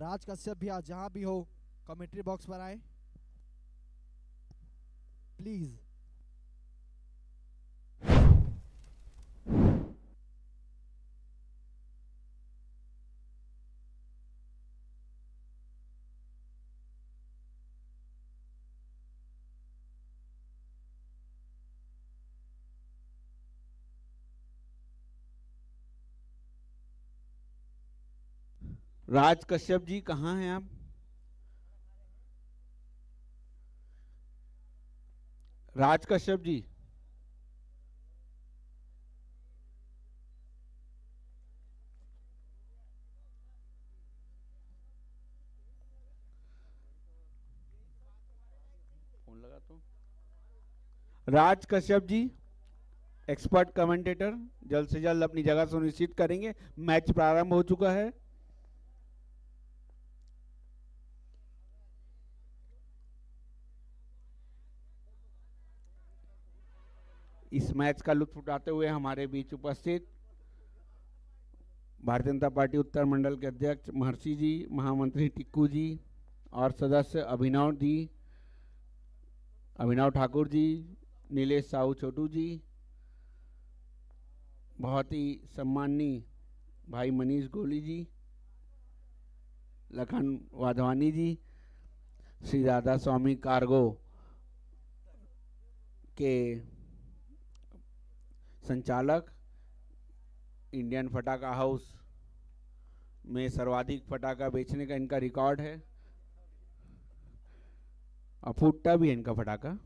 राज कश्यप भी आज जहां भी हो कमेंट्री बॉक्स पर आए प्लीज। राज कश्यप जी कहाँ हैं आप? राज कश्यप जी, फोन लगा तो। राज कश्यप जी, एक्सपर्ट कमेंटेटर, जल्द से जल्द अपनी जगह सुनिश्चित करेंगे। मैच प्रारंभ हो चुका है। इस मैच का लुत्फ उठाते हुए हमारे बीच उपस्थित भारतीय जनता पार्टी उत्तर मंडल के अध्यक्ष महर्षि जी, महामंत्री टिक्कू जी और सदस्य अभिनव ठाकुर जी, नीलेश साहू छोटू जी, बहुत ही सम्माननीय भाई मनीष गोली जी, लखन वाधवानी जी, श्री राधा स्वामी कार्गो के संचालक, इंडियन फटाका हाउस में सर्वाधिक फटाका बेचने का इनका रिकॉर्ड है और फूटता भी है इनका फटाका।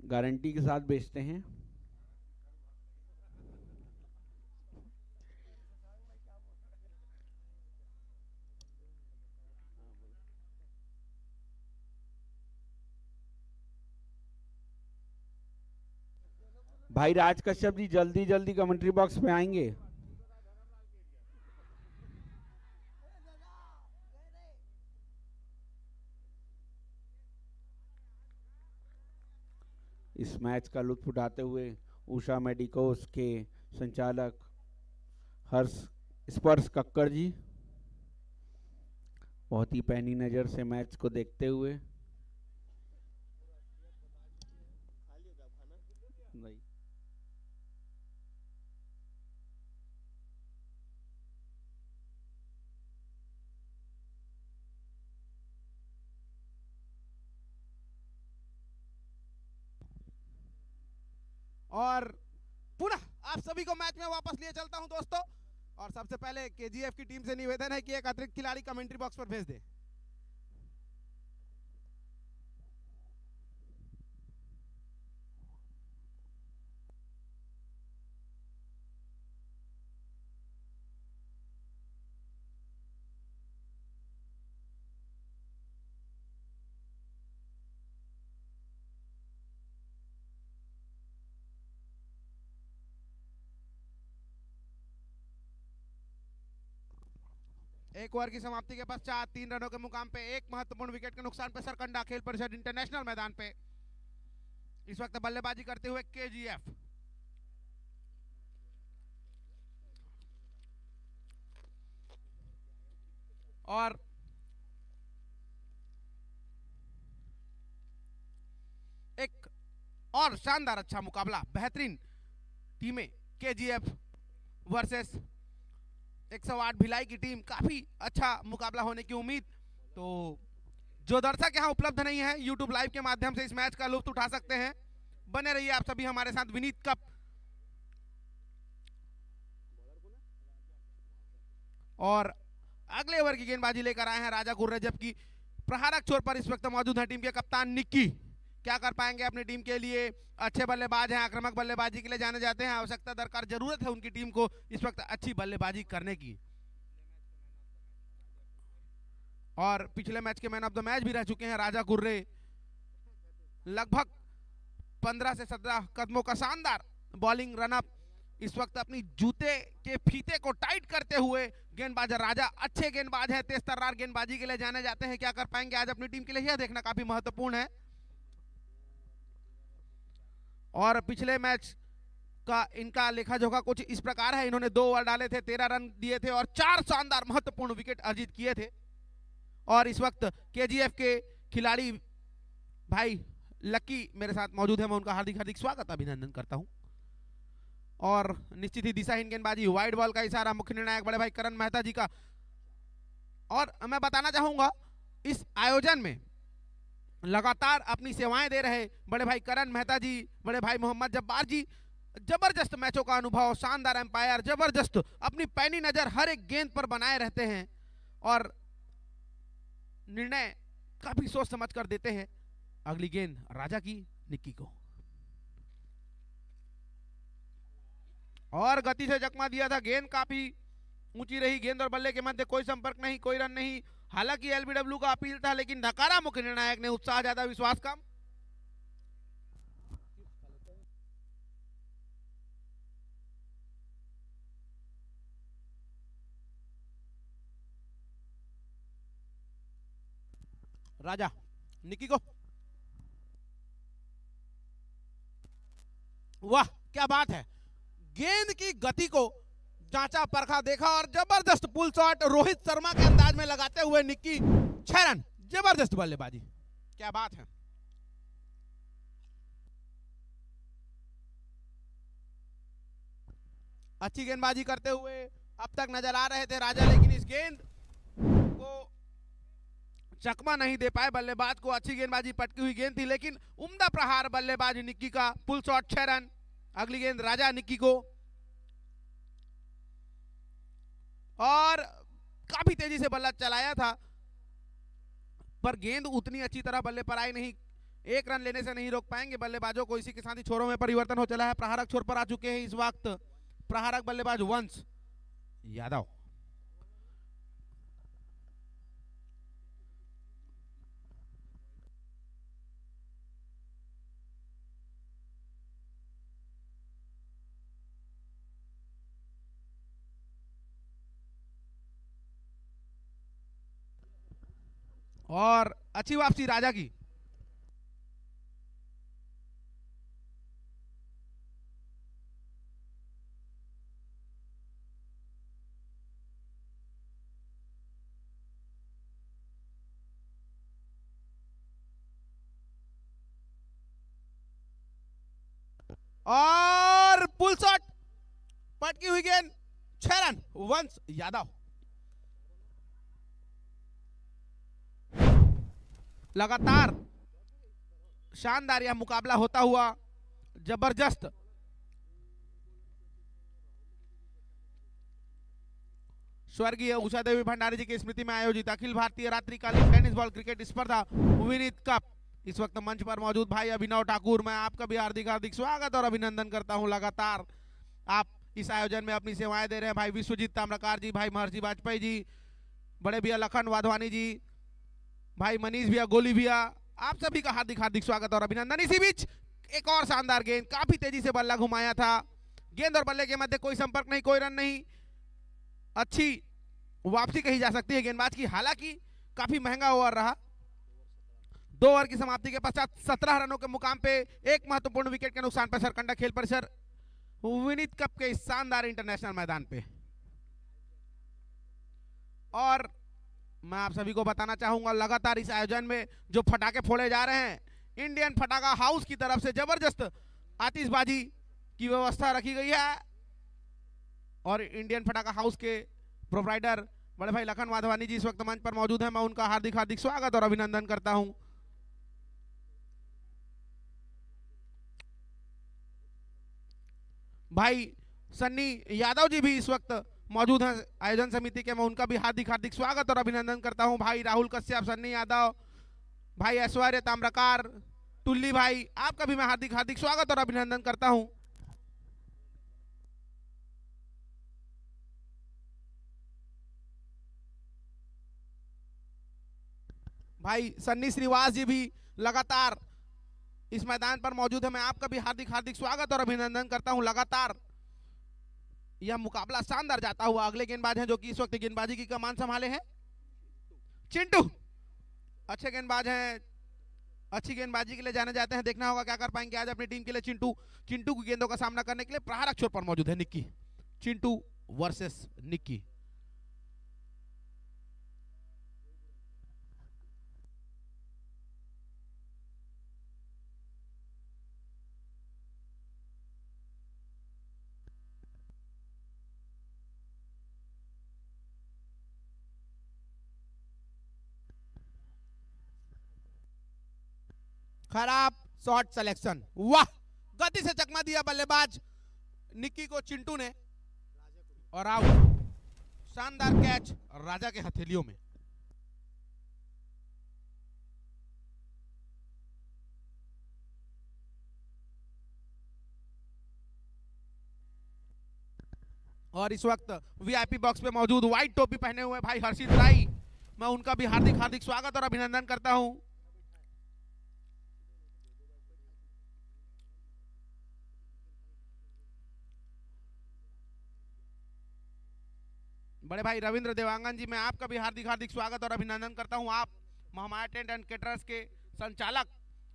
गारंटी के साथ बेचते हैं। भाई राज कश्यप जी जल्दी जल्दी कमेंट्री बॉक्स पे आएंगे। इस मैच का लुत्फ उठाते हुए उषा मेडिकोस के संचालक हर्ष स्पर्श कक्कर जी बहुत ही पैनी नजर से मैच को देखते हुए। नहीं, और पुनः आप सभी को मैच में वापस लिए चलता हूं दोस्तों। और सबसे पहले केजीएफ की टीम से निवेदन है कि एक अतिरिक्त खिलाड़ी कमेंट्री बॉक्स पर भेज दे। एक ओवर की समाप्ति के पश्चात 3 रनों के मुकाम पे एक महत्वपूर्ण विकेट के नुकसान पे सरकंडा खेल परिषद इंटरनेशनल मैदान पे इस वक्त बल्लेबाजी करते हुए केजीएफ। और एक और शानदार अच्छा मुकाबला, बेहतरीन टीमें केजीएफ वर्सेस 108 भिलाई की टीम, काफी अच्छा मुकाबला होने की उम्मीद। तो जो दर्शक यहाँ उपलब्ध नहीं है यूट्यूब लाइव के माध्यम से इस मैच का लुत्फ उठा सकते हैं। बने रहिए आप सभी हमारे साथ। विनीत कप और अगले ओवर की गेंदबाजी लेकर आए हैं राजा गुर्रे, जबकि प्रहारक छोर पर इस वक्त मौजूद है टीम के कप्तान निक्की। क्या कर पाएंगे अपनी टीम के लिए? अच्छे बल्लेबाज हैं, आक्रामक बल्लेबाजी के लिए जाने जाते हैं। आवश्यकता दरकार, जरूरत है उनकी टीम को इस वक्त अच्छी बल्लेबाजी करने की। और पिछले मैच के मैन ऑफ द मैच भी रह चुके हैं राजा गुर्रे। लगभग 15 से 17 कदमों का शानदार बॉलिंग रनअप इस वक्त अपनी जूते के फीते को टाइट करते हुए गेंदबाज राजा अच्छे गेंदबाज हैं, तेज तर्रार गेंदबाजी के लिए जाने जाते हैं। क्या कर पाएंगे आज अपनी टीम के लिए, यह देखना काफी महत्वपूर्ण है। और पिछले मैच का इनका लेखा जोखा कुछ इस प्रकार है। इन्होंने 2 ओवर डाले थे, 13 रन दिए थे और 4 शानदार महत्वपूर्ण विकेट अर्जित किए थे। और इस वक्त केजीएफ के खिलाड़ी भाई लक्की मेरे साथ मौजूद है, मैं उनका हार्दिक हार्दिक स्वागत अभिनंदन करता हूं। और निश्चित ही दिशाहीन गेंदबाजी, वाइड बॉल का इशारा, मुख्य निर्णायक बड़े भाई करण मेहता जी का। और मैं बताना चाहूंगा इस आयोजन में लगातार अपनी सेवाएं दे रहे बड़े भाई करण मेहता जी, बड़े भाई मोहम्मद जब्बार जी, जबरदस्त मैचों का अनुभव, शानदार एम्पायर, जबरदस्त अपनी पैनी नजर हर एक गेंद पर बनाए रहते हैं और निर्णय काफी सोच समझ कर देते हैं। अगली गेंद राजा की निक्की को, और गति से जकमा दिया था, गेंद काफी ऊंची रही, गेंद और बल्ले के मध्य कोई संपर्क नहीं, कोई रन नहीं। हालांकि एलबीडब्ल्यू का अपील था लेकिन नकारा मुख्य निर्णायक ने, उत्साह ज्यादा विश्वास कम। राजा निक्की को, वाह क्या बात है, गेंद की गति को जांचा परखा, देखा और जबरदस्त पुल शॉट रोहित शर्मा के अंदाज में लगाते हुए निक्की 6 रन, जबरदस्त बल्लेबाजी, क्या बात है। अच्छी गेंदबाजी करते हुए अब तक नजर आ रहे थे राजा, लेकिन इस गेंद को चकमा नहीं दे पाए बल्लेबाज को। अच्छी गेंदबाजी, पटकी हुई गेंद थी लेकिन उम्दा प्रहार बल्लेबाज निक्की का, पुल शॉट 6 रन। अगली गेंद राजा निक्की को, और काफी तेजी से बल्ला चलाया था पर गेंद उतनी अच्छी तरह बल्ले पर आई नहीं। 1 रन लेने से नहीं रोक पाएंगे बल्लेबाजों को। इसी के साथ ही छोरों में परिवर्तन हो चला है, प्रहारक छोर पर आ चुके हैं इस वक्त। प्रहारक बल्लेबाज वंश यादव, और अच्छी वापसी राजा की। और पुल शॉट, पटकी हुई गेंद, 6 रन वंश यादव। लगातार शानदार यह मुकाबला होता हुआ जबरदस्त। स्वर्गीय उषा देवी भंडारी जी की स्मृति में आयोजित अखिल भारतीय रात्रिकालीन टेनिस बॉल क्रिकेट स्पर्धा विनीत कप, इस वक्त मंच पर मौजूद भाई अभिनव ठाकुर, मैं आपका भी हार्दिक हार्दिक स्वागत और अभिनंदन करता हूं। लगातार आप इस आयोजन में अपनी सेवाएं दे रहे हैं भाई विश्वजीत ताम्रकार जी, भाई महर्षि वाजपेयी जी, बड़े भैया लखन वाधवानी जी, भाई मनीष भैया, गोली भैया, आप सभी का हार्दिक हार्दिक स्वागत और अभिनंदन। इसी बीच एक और शानदार गेंद, काफी तेजी से बल्ला घुमाया था, गेंद और बल्ले के मध्य कोई संपर्क नहीं, कोई रन नहीं। अच्छी वापसी कही जा सकती है गेंदबाज की, हालांकि काफी महंगा ओवर रहा। 2 ओवर की समाप्ति के पश्चात 17 रनों के मुकाम पे एक महत्वपूर्ण विकेट के नुकसान पर सरकंडा खेल परिसर विनीत कप के इस शानदार इंटरनेशनल मैदान पे। और मैं आप सभी को बताना चाहूंगा लगातार इस आयोजन में जो फटाके फोड़े जा रहे हैं, इंडियन फटाका हाउस की तरफ से जबरदस्त आतिशबाजी की व्यवस्था रखी गई है और इंडियन फटाका हाउस के प्रोप्राइटर बड़े भाई लखन वाधवानी जी इस वक्त मंच पर मौजूद हैं, मैं उनका हार्दिक हार्दिक स्वागत और अभिनंदन करता हूं। भाई सन्नी यादव जी भी इस वक्त मौजूद हैं आयोजन समिति के, मैं उनका भी हार्दिक हार्दिक स्वागत और अभिनंदन करता हूं। भाई राहुल कश्यप, सन्नी यादव, भाई ऐश्वर्य ताम्रकार, टुल्ली भाई, आपका भी मैं हार्दिक हार्दिक स्वागत और अभिनंदन करता हूं। भाई सन्नी श्रीवास जी भी लगातार इस मैदान पर मौजूद है, मैं आपका भी हार्दिक हार्दिक स्वागत और अभिनंदन करता हूं। लगातार यह मुकाबला शानदार जाता हुआ। अगले गेंदबाज हैं जो कि इस वक्त गेंदबाजी की कमान संभाले हैं चिंटू, अच्छे गेंदबाज हैं, अच्छी गेंदबाजी के लिए जाने जाते हैं। देखना होगा क्या कर पाएंगे आज अपनी टीम के लिए चिंटू। चिंटू की गेंदों का सामना करने के लिए प्रहारक छोर पर मौजूद है निक्की। चिंटू वर्सेस निक्की। खराब शॉट सिलेक्शन, वाह, गति से चकमा दिया बल्लेबाज निक्की को चिंटू ने और आउट। शानदार कैच राजा के हथेलियों में। और इस वक्त वीआईपी बॉक्स पे मौजूद व्हाइट टोपी पहने हुए भाई हर्षित राय, मैं उनका भी हार्दिक हार्दिक स्वागत और अभिनंदन करता हूं। बड़े भाई रविंद्र देवांगन जी, मैं आपका भी हार्दिक हार्दिक स्वागत और अभिनंदन करता हूं। आप महामाया टेंट एंड केटरर्स के संचालक,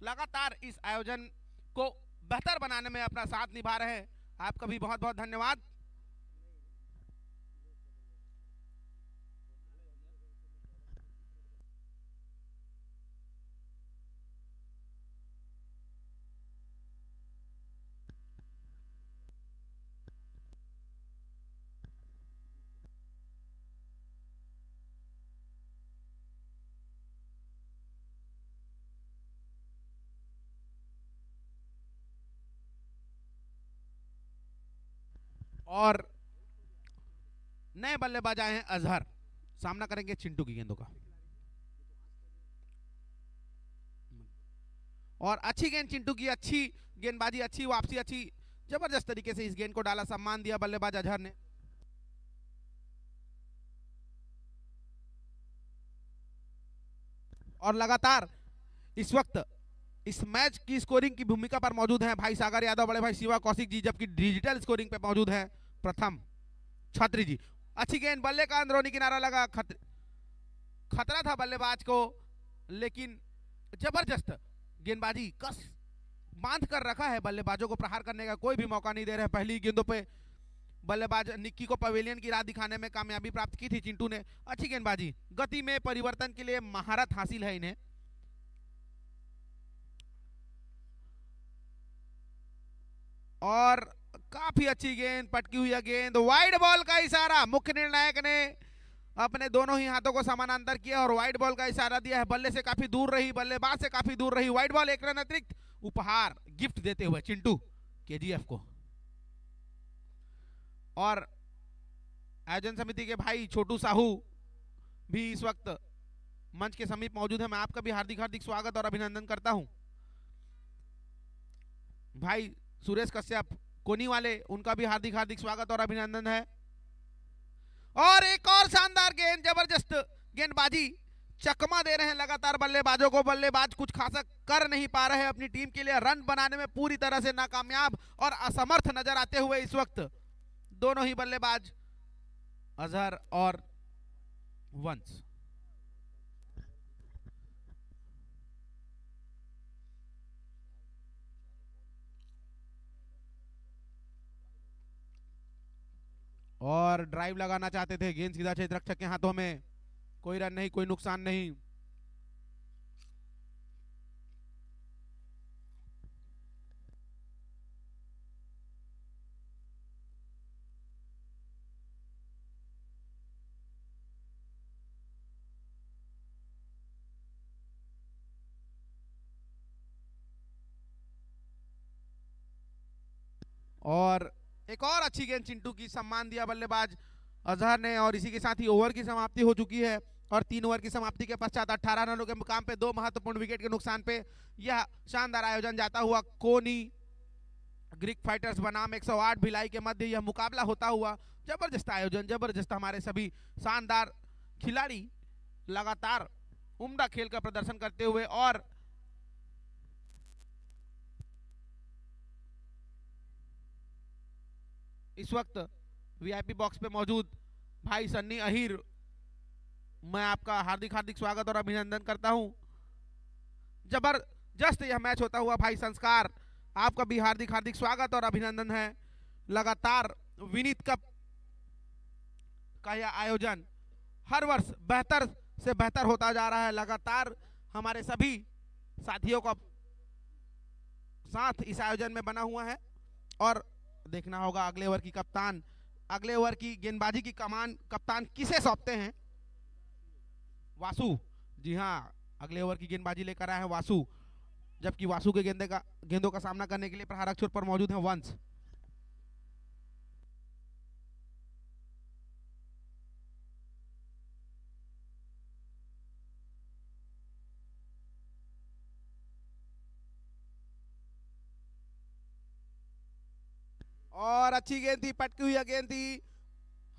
लगातार इस आयोजन को बेहतर बनाने में अपना साथ निभा रहे हैं। आपका भी बहुत बहुत धन्यवाद। और नए बल्लेबाज आए हैं अजहर, सामना करेंगे चिंटू की गेंदों का। और अच्छी गेंद चिंटू की, अच्छी गेंदबाजी, अच्छी वापसी, अच्छी जबरदस्त तरीके से इस गेंद को डाला, सम्मान दिया बल्लेबाज अजहर ने। और लगातार इस वक्त इस मैच की स्कोरिंग की भूमिका पर मौजूद हैं भाई सागर यादव, बड़े भाई शिवा कौशिक जी, जबकि डिजिटल स्कोरिंग पे मौजूद हैं प्रथम छत्री जी। अच्छी गेंद, बल्ले का अंदरूनी किनारा लगा, खतरा था बल्लेबाज को, लेकिन जबरदस्त गेंदबाजी, कस बांध कर रखा है बल्लेबाजों को, प्रहार करने का कोई भी मौका नहीं दे रहे। पहली गेंदों पे बल्लेबाज निक्की को पवेलियन की राह दिखाने में कामयाबी प्राप्त की थी चिंटू ने। अच्छी गेंदबाजी, गति में परिवर्तन के लिए महारत हासिल है इन्हें। और काफी अच्छी गेंद, पटकी हुई गेंद, वाइड बॉल का इशारा, मुख्य निर्णायक ने अपने दोनों ही हाथों को समानांतर किया और वाइड बॉल का इशारा दिया है। बल्ले से काफी दूर रही, बल्लेबाज से काफी दूर रही, वाइड बॉल, एक रन अतिरिक्त उपहार गिफ्ट देते हुए चिंटू केजीएफ को। और आयोजन समिति के भाई छोटू साहू भी इस वक्त मंच के समीप मौजूद है, मैं आपका भी हार्दिक हार्दिक स्वागत और अभिनंदन करता हूं। भाई सुरेश कश्यप कोनी वाले, उनका भी हार्दिक हार्दिक स्वागत और अभिनंदन है। और एक और शानदार गेंद, जबरदस्त गेंदबाजी, चकमा दे रहे हैं लगातार बल्लेबाजों को। बल्लेबाज कुछ खासा कर नहीं पा रहे हैं अपनी टीम के लिए, रन बनाने में पूरी तरह से नाकामयाब और असमर्थ नजर आते हुए इस वक्त दोनों ही बल्लेबाज अजहर और वंश। और ड्राइव लगाना चाहते थे, गेंद सीधा क्षेत्र रक्षक के हाथों में, कोई रन नहीं, कोई नुकसान नहीं। और एक और अच्छी गेंद चिंटू की, सम्मान दिया बल्लेबाज अजहर ने। और इसी के साथ ही ओवर की समाप्ति हो चुकी है और 3 ओवर की समाप्ति के पश्चात 18 रनों के मुकाम पे 2 महत्वपूर्ण विकेट के नुकसान पे यह शानदार आयोजन जाता हुआ कोनी ग्रीक फाइटर्स बनाम 108 भिलाई के मध्य यह मुकाबला होता हुआ। जबरदस्त आयोजन, जबरदस्त, हमारे सभी शानदार खिलाड़ी लगातार उम्दा खेल का प्रदर्शन करते हुए। और इस वक्त वीआईपी बॉक्स पे मौजूद भाई सन्नी अहिर, मैं आपका हार्दिक हार्दिक स्वागत और अभिनंदन करता हूं। जस्ट यह मैच होता हुआ भाई संस्कार, आपका भी हार्दिक हार्दिक स्वागत और अभिनंदन है। लगातार विनीत कप का यह आयोजन हर वर्ष बेहतर से बेहतर होता जा रहा है। लगातार हमारे सभी साथियों का साथ इस आयोजन में बना हुआ है और देखना होगा अगले ओवर की कप्तान, अगले ओवर की गेंदबाजी की कमान कप्तान किसे सौंपते हैं। वासु, जी हाँ, अगले ओवर की गेंदबाजी लेकर आए हैं वासु, जबकि वासु के गेंदों का सामना करने के लिए प्रहारक छोर पर मौजूद है वंश। और अच्छी गेंद थी, पटकी हुई गेंद थी,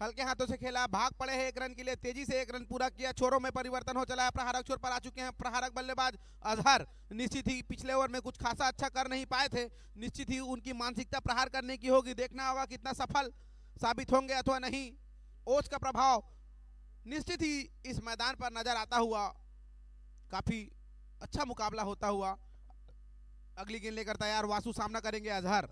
हल्के हाथों से खेला, भाग पड़े हैं 1 रन के लिए, तेजी से 1 रन पूरा किया। छोरों में परिवर्तन हो चला है, प्रहारक छोर पर आ चुके हैं प्रहारक बल्लेबाज अजहर। निश्चित ही पिछले ओवर में कुछ खासा अच्छा कर नहीं पाए थे, निश्चित ही उनकी मानसिकता प्रहार करने की होगी। देखना होगा कितना सफल साबित होंगे अथवा नहीं। ओज का प्रभाव निश्चित ही इस मैदान पर नजर आता हुआ, काफी अच्छा मुकाबला होता हुआ। अगली गेंद लेकर तैयार वासु, सामना करेंगे अजहर।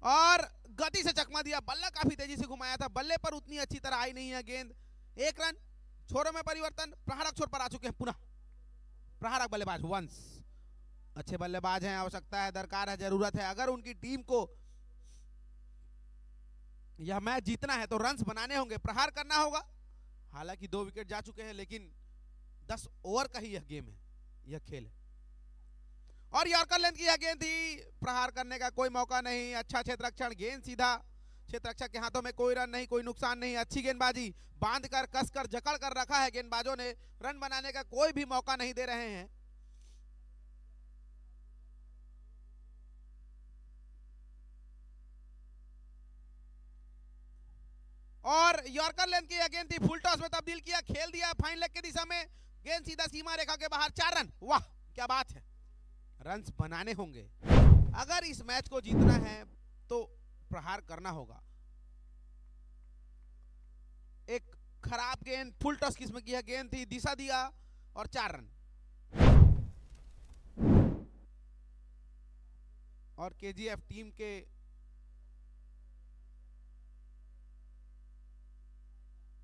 और गति से चकमा दिया, बल्ला काफी तेजी से घुमाया था, बल्ले पर उतनी अच्छी तरह आई नहीं है गेंद। 1 रन, छोरों में परिवर्तन, प्रहारक छोर पर आ चुके हैं पुनः प्रहारक बल्लेबाज वंश। अच्छे बल्लेबाज हैं, आवश्यकता है, दरकार है, जरूरत है। अगर उनकी टीम को यह मैच जीतना है तो रन्स बनाने होंगे, प्रहार करना होगा। हालांकि 2 विकेट जा चुके हैं, लेकिन 10 ओवर का ही यह गेम है, यह खेल है। और यॉर्कर लेंथ की यह गेंद थी, प्रहार करने का कोई मौका नहीं। अच्छा क्षेत्ररक्षण, गेंद सीधा क्षेत्ररक्षक के हाथों में, कोई रन नहीं, कोई नुकसान नहीं। अच्छी गेंदबाजी, बांधकर कसकर जकड़ कर रखा है गेंदबाजों ने, रन बनाने का कोई भी मौका नहीं दे रहे हैं। और यॉर्कर लेंथ की यह गेंद थी, फुल टॉस में तब्दील किया, खेल दिया फाइन लेग की दिशा में, गेंद सीधा सीमा रेखा के बाहर। 4 रन, वाह क्या बात है, रन्स बनाने होंगे। अगर इस मैच को जीतना है तो प्रहार करना होगा। एक खराब गेंद, फुल टॉस किस्म की यह गेंद थी, दिशा दिया और 4 रन। और केजीएफ टीम के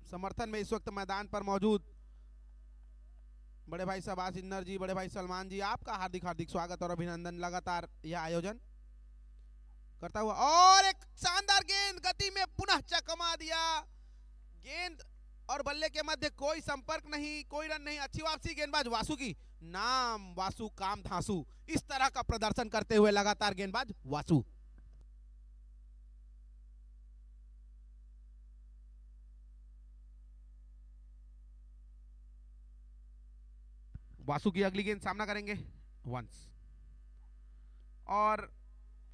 समर्थन में इस वक्त मैदान पर मौजूद बड़े भाई शहबाज इंदर जी, बड़े भाई सलमान जी, आपका हार्दिक हार्दिक स्वागत और अभिनंदन। लगातार यह आयोजन करता हुआ, और एक शानदार गेंद, गति में पुनः चकमा दिया। गेंद और बल्ले के मध्य कोई संपर्क नहीं, कोई रन नहीं। अच्छी वापसी गेंदबाज वासु की, नाम वासु काम धांसू, इस तरह का प्रदर्शन करते हुए लगातार गेंदबाज वासु। वासु की अगली गेंद सामना करेंगे वंश, और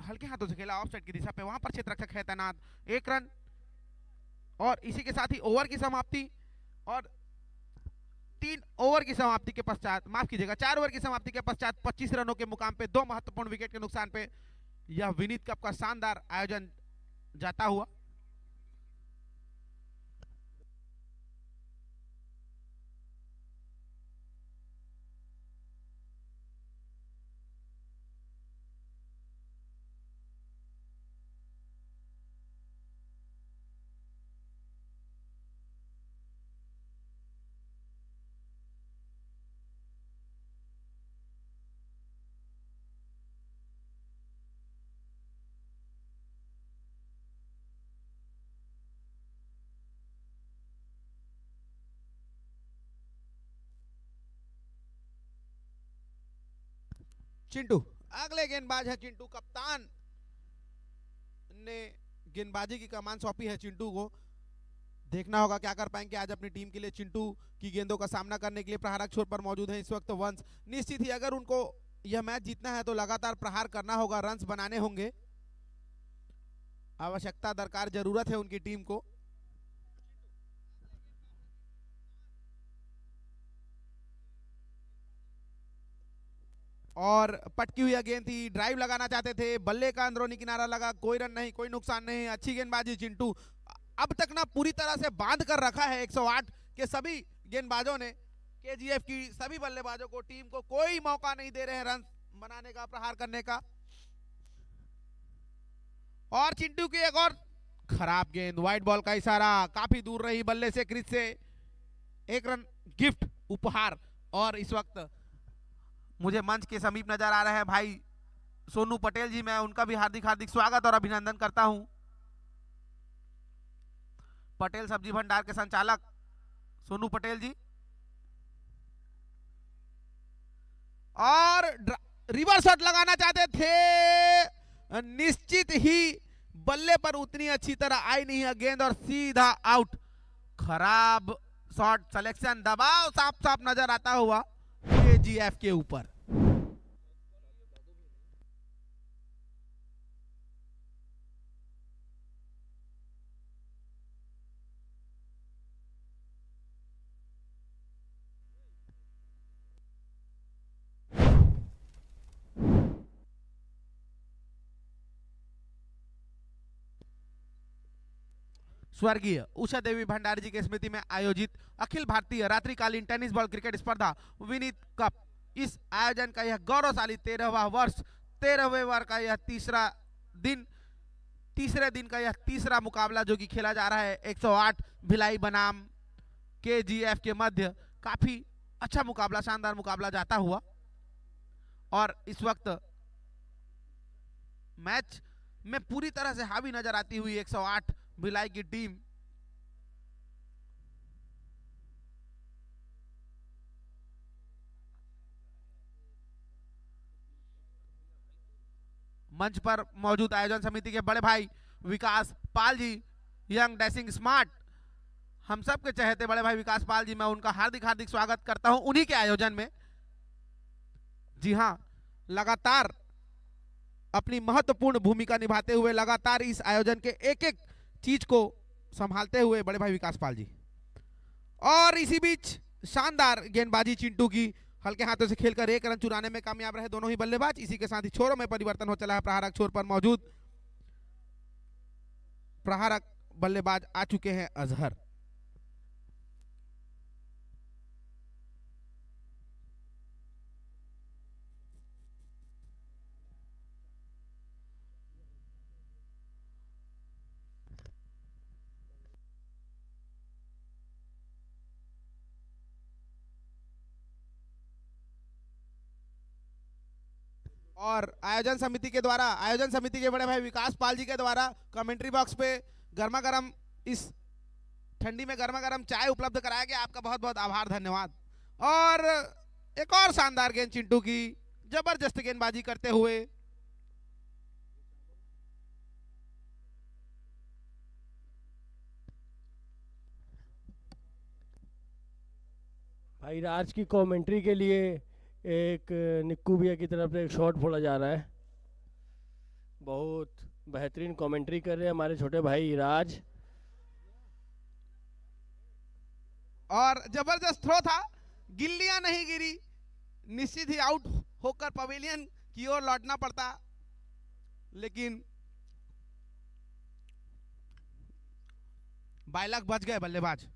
हल्के हाथों से खेला, ऑफ साइड की दिशा पे, वहां पर क्षेत्ररक्षक है तैनात। 1 रन, और इसी के साथ ही ओवर की समाप्ति, और 3 ओवर की समाप्ति के पश्चात, माफ कीजिएगा 4 ओवर की समाप्ति के पश्चात 25 रनों के मुकाम पे 2 महत्वपूर्ण विकेट के नुकसान पे यह विनीत कप का शानदार आयोजन जाता हुआ। चिंटू अगले गेंदबाज है, चिंटू कप्तान ने गेंदबाजी की कमान सौंपी है चिंटू को। देखना होगा क्या कर पाएंगे आज अपनी टीम के लिए। चिंटू की गेंदों का सामना करने के लिए प्रहारक छोर पर मौजूद है इस वक्त वंश। निश्चित ही अगर उनको यह मैच जीतना है तो लगातार प्रहार करना होगा, रन्स बनाने होंगे, आवश्यकता दरकार, जरूरत है उनकी टीम को। और पटकी हुई गेंद थी, ड्राइव लगाना चाहते थे, बल्ले का अंदरूनी किनारा लगा, कोई रन नहीं, कोई नुकसान नहीं। अच्छी गेंदबाजी चिंटू, अब तक ना पूरी तरह से बांध कर रखा है 108 के सभी गेंदबाजों ने, केजीएफ की सभी बल्लेबाजों को, टीम को कोई मौका नहीं दे रहे हैं रन बनाने का, प्रहार करने का। और चिंटू की एक और खराब गेंद, व्हाइट बॉल का इशारा, काफी दूर रही बल्ले से, क्रीज से। एक रन गिफ्ट उपहार। और इस वक्त मुझे मंच के समीप नजर आ रहे हैं भाई सोनू पटेल जी, मैं उनका भी हार्दिक हार्दिक स्वागत और अभिनंदन करता हूं। पटेल सब्जी भंडार के संचालक सोनू पटेल जी। और रिवर्स शॉट लगाना चाहते थे, निश्चित ही बल्ले पर उतनी अच्छी तरह आई नहीं है गेंद और सीधा आउट। खराब शॉट सिलेक्शन, दबाव साफ साफ नजर आता हुआ केजीएफ के ऊपर। स्वर्गीय उषा देवी भंडारी जी की स्मृति में आयोजित अखिल भारतीय रात्रिकालीन टेनिस बॉल क्रिकेट स्पर्धा विनीत कप, इस आयोजन का यह गौरवशाली 13वां वर्ष, 13वें वर्ष का यह तीसरे दिन का यह तीसरा मुकाबला जो कि खेला जा रहा है 108 भिलाई बनाम केजीएफ के मध्य। काफी अच्छा मुकाबला, शानदार मुकाबला जाता हुआ। और इस वक्त मैच में पूरी तरह से हावी नजर आती हुई 108 भिलाई की टीम। मंच पर मौजूद आयोजन समिति के बड़े भाई विकास Pal ji, young dashing smart, हम सब के चहेते बड़े भाई विकास पाल जी, मैं उनका हार्दिक हार्दिक स्वागत करता हूं उन्हीं के आयोजन में। जी हां, लगातार अपनी महत्वपूर्ण भूमिका निभाते हुए, लगातार इस आयोजन के एक एक चीज को संभालते हुए बड़े भाई विकास पाल जी। और इसी बीच शानदार गेंदबाजी चिंटू की, हल्के हाथों से खेलकर एक रन चुराने में कामयाब रहे दोनों ही बल्लेबाज। इसी के साथ ही छोरों में परिवर्तन हो चला है। प्रहारक छोर पर मौजूद प्रहारक बल्लेबाज आ चुके हैं अजहर। और आयोजन समिति के द्वारा, आयोजन समिति के बड़े भाई विकास पाल जी के द्वारा कमेंट्री बॉक्स पे गर्मा गर्म, इस ठंडी में गर्मा गर्म चाय उपलब्ध कराया गया। आपका बहुत बहुत आभार, धन्यवाद। और एक और शानदार गेंद चिंटू की, जबरदस्त गेंदबाजी करते हुए। भाई राज की कमेंट्री के लिए एक निक्कू भैया की तरफ से एक शॉट फोड़ा जा रहा है। बहुत बेहतरीन कमेंट्री कर रहे हैं हमारे छोटे भाई राज। और जबरदस्त थ्रो था, गिल्लियां नहीं गिरी, निश्चित ही आउट होकर पवेलियन की ओर लौटना पड़ता, लेकिन बायलक बच गए बल्लेबाज।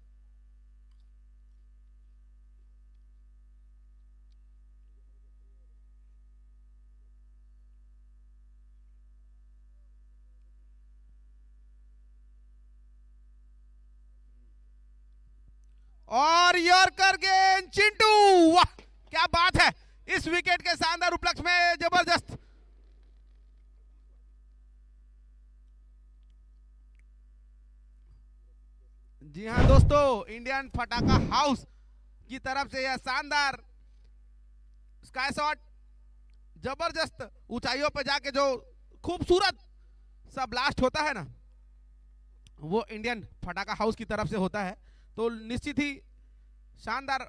और यॉर्कर गेंद चिंटू, वाह क्या बात है, इस विकेट के शानदार उपलक्ष्य में जबरदस्त। जी हां दोस्तों, इंडियन फटाका हाउस की तरफ से यह शानदार स्काई शॉट, जबरदस्त ऊंचाइयों पर जाके जो खूबसूरत सा ब्लास्ट होता है ना, वो इंडियन फटाका हाउस की तरफ से होता है। तो निश्चित ही शानदार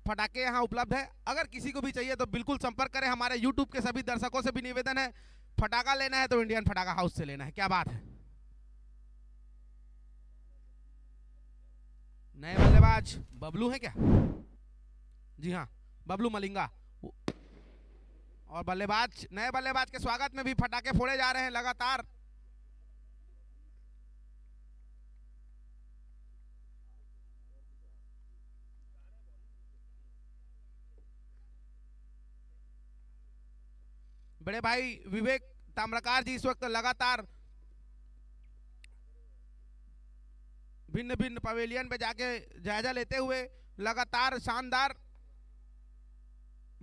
फटाके यहाँ उपलब्ध है। अगर किसी को भी चाहिए तो बिल्कुल संपर्क करें। हमारे YouTube के सभी दर्शकों से भी निवेदन है, फटाका लेना है तो इंडियन फटाका हाउस से लेना है। क्या बात है। नए बल्लेबाज बबलू है क्या? जी हाँ, बबलू मलिंगा। और बल्लेबाज, नए बल्लेबाज के स्वागत में भी फटाके फोड़े जा रहे हैं लगातार। बड़े भाई विवेक ताम्रकार जी इस वक्त लगातार भिन्न भिन्न पवेलियन पे जाके जायजा लेते हुए लगातार शानदार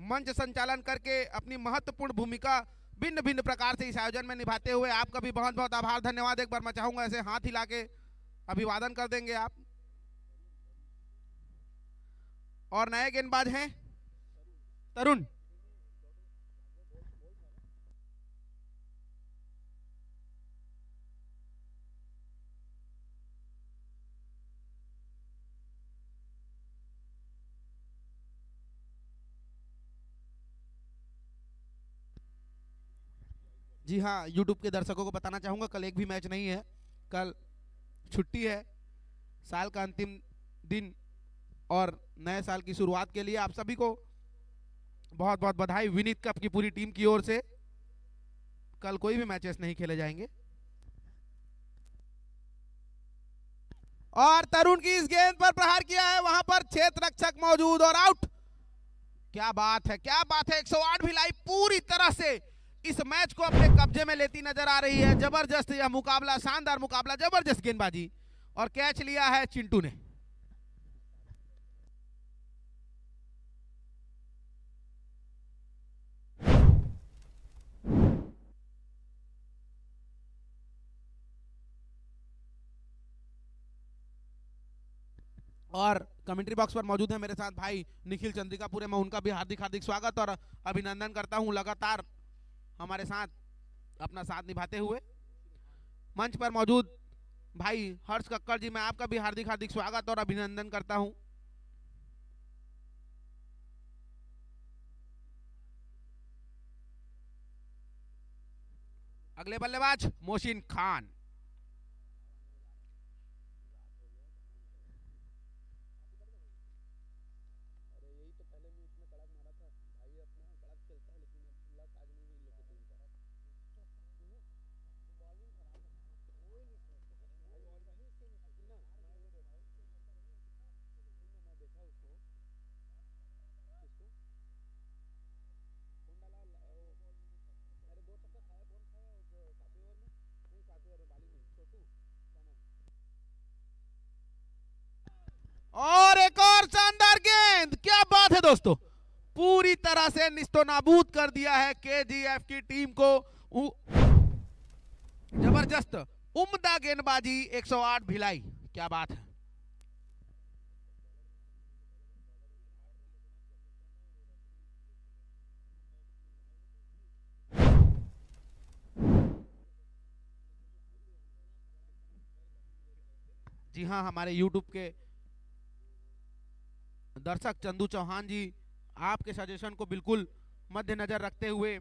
मंच संचालन करके अपनी महत्वपूर्ण भूमिका भिन्न भिन्न प्रकार से इस आयोजन में निभाते हुए आपका भी बहुत बहुत आभार धन्यवाद एक बार मैं चाहूंगा ऐसे हाथ हिला के अभिवादन कर देंगे आप। और नए गेंदबाज हैं तरुण। जी हाँ, YouTube के दर्शकों को बताना चाहूंगा कल एक भी मैच नहीं है, कल छुट्टी है, साल का अंतिम दिन और नए साल की शुरुआत के लिए आप सभी को बहुत बहुत बधाई। विनीत कप की पूरी टीम की ओर से कल कोई भी मैचेस नहीं खेले जाएंगे। और तरुण की इस गेंद पर प्रहार किया है, वहां पर क्षेत्र रक्षक मौजूद और आउट। क्या बात है, क्या बात है। 108 भिलाई पूरी तरह से इस मैच को अपने कब्जे में लेती नजर आ रही है। जबरदस्त यह मुकाबला, शानदार मुकाबला, जबरदस्त गेंदबाजी और कैच लिया है चिंटू ने। और कमेंट्री बॉक्स पर मौजूद है मेरे साथ भाई निखिल चंद्रिकापुरे, मैं उनका भी हार्दिक हार्दिक स्वागत और अभिनंदन करता हूं लगातार हमारे साथ अपना साथ निभाते हुए। मंच पर मौजूद भाई हर्ष कक्कड़ जी, मैं आपका भी हार्दिक हार्दिक स्वागत और अभिनंदन करता हूं। अगले बल्लेबाज मोहसिन खान। और एक और शानदार गेंद, क्या बात है दोस्तों, पूरी तरह से निस्तो नाबूद कर दिया है केजीएफ की टीम को। जबरदस्त उम्दा गेंदबाजी, 108 भिलाई, क्या बात है। जी हाँ, हमारे YouTube के दर्शक चंदू चौहान जी आपके सजेशन को बिल्कुल मद्देनजर रखते हुए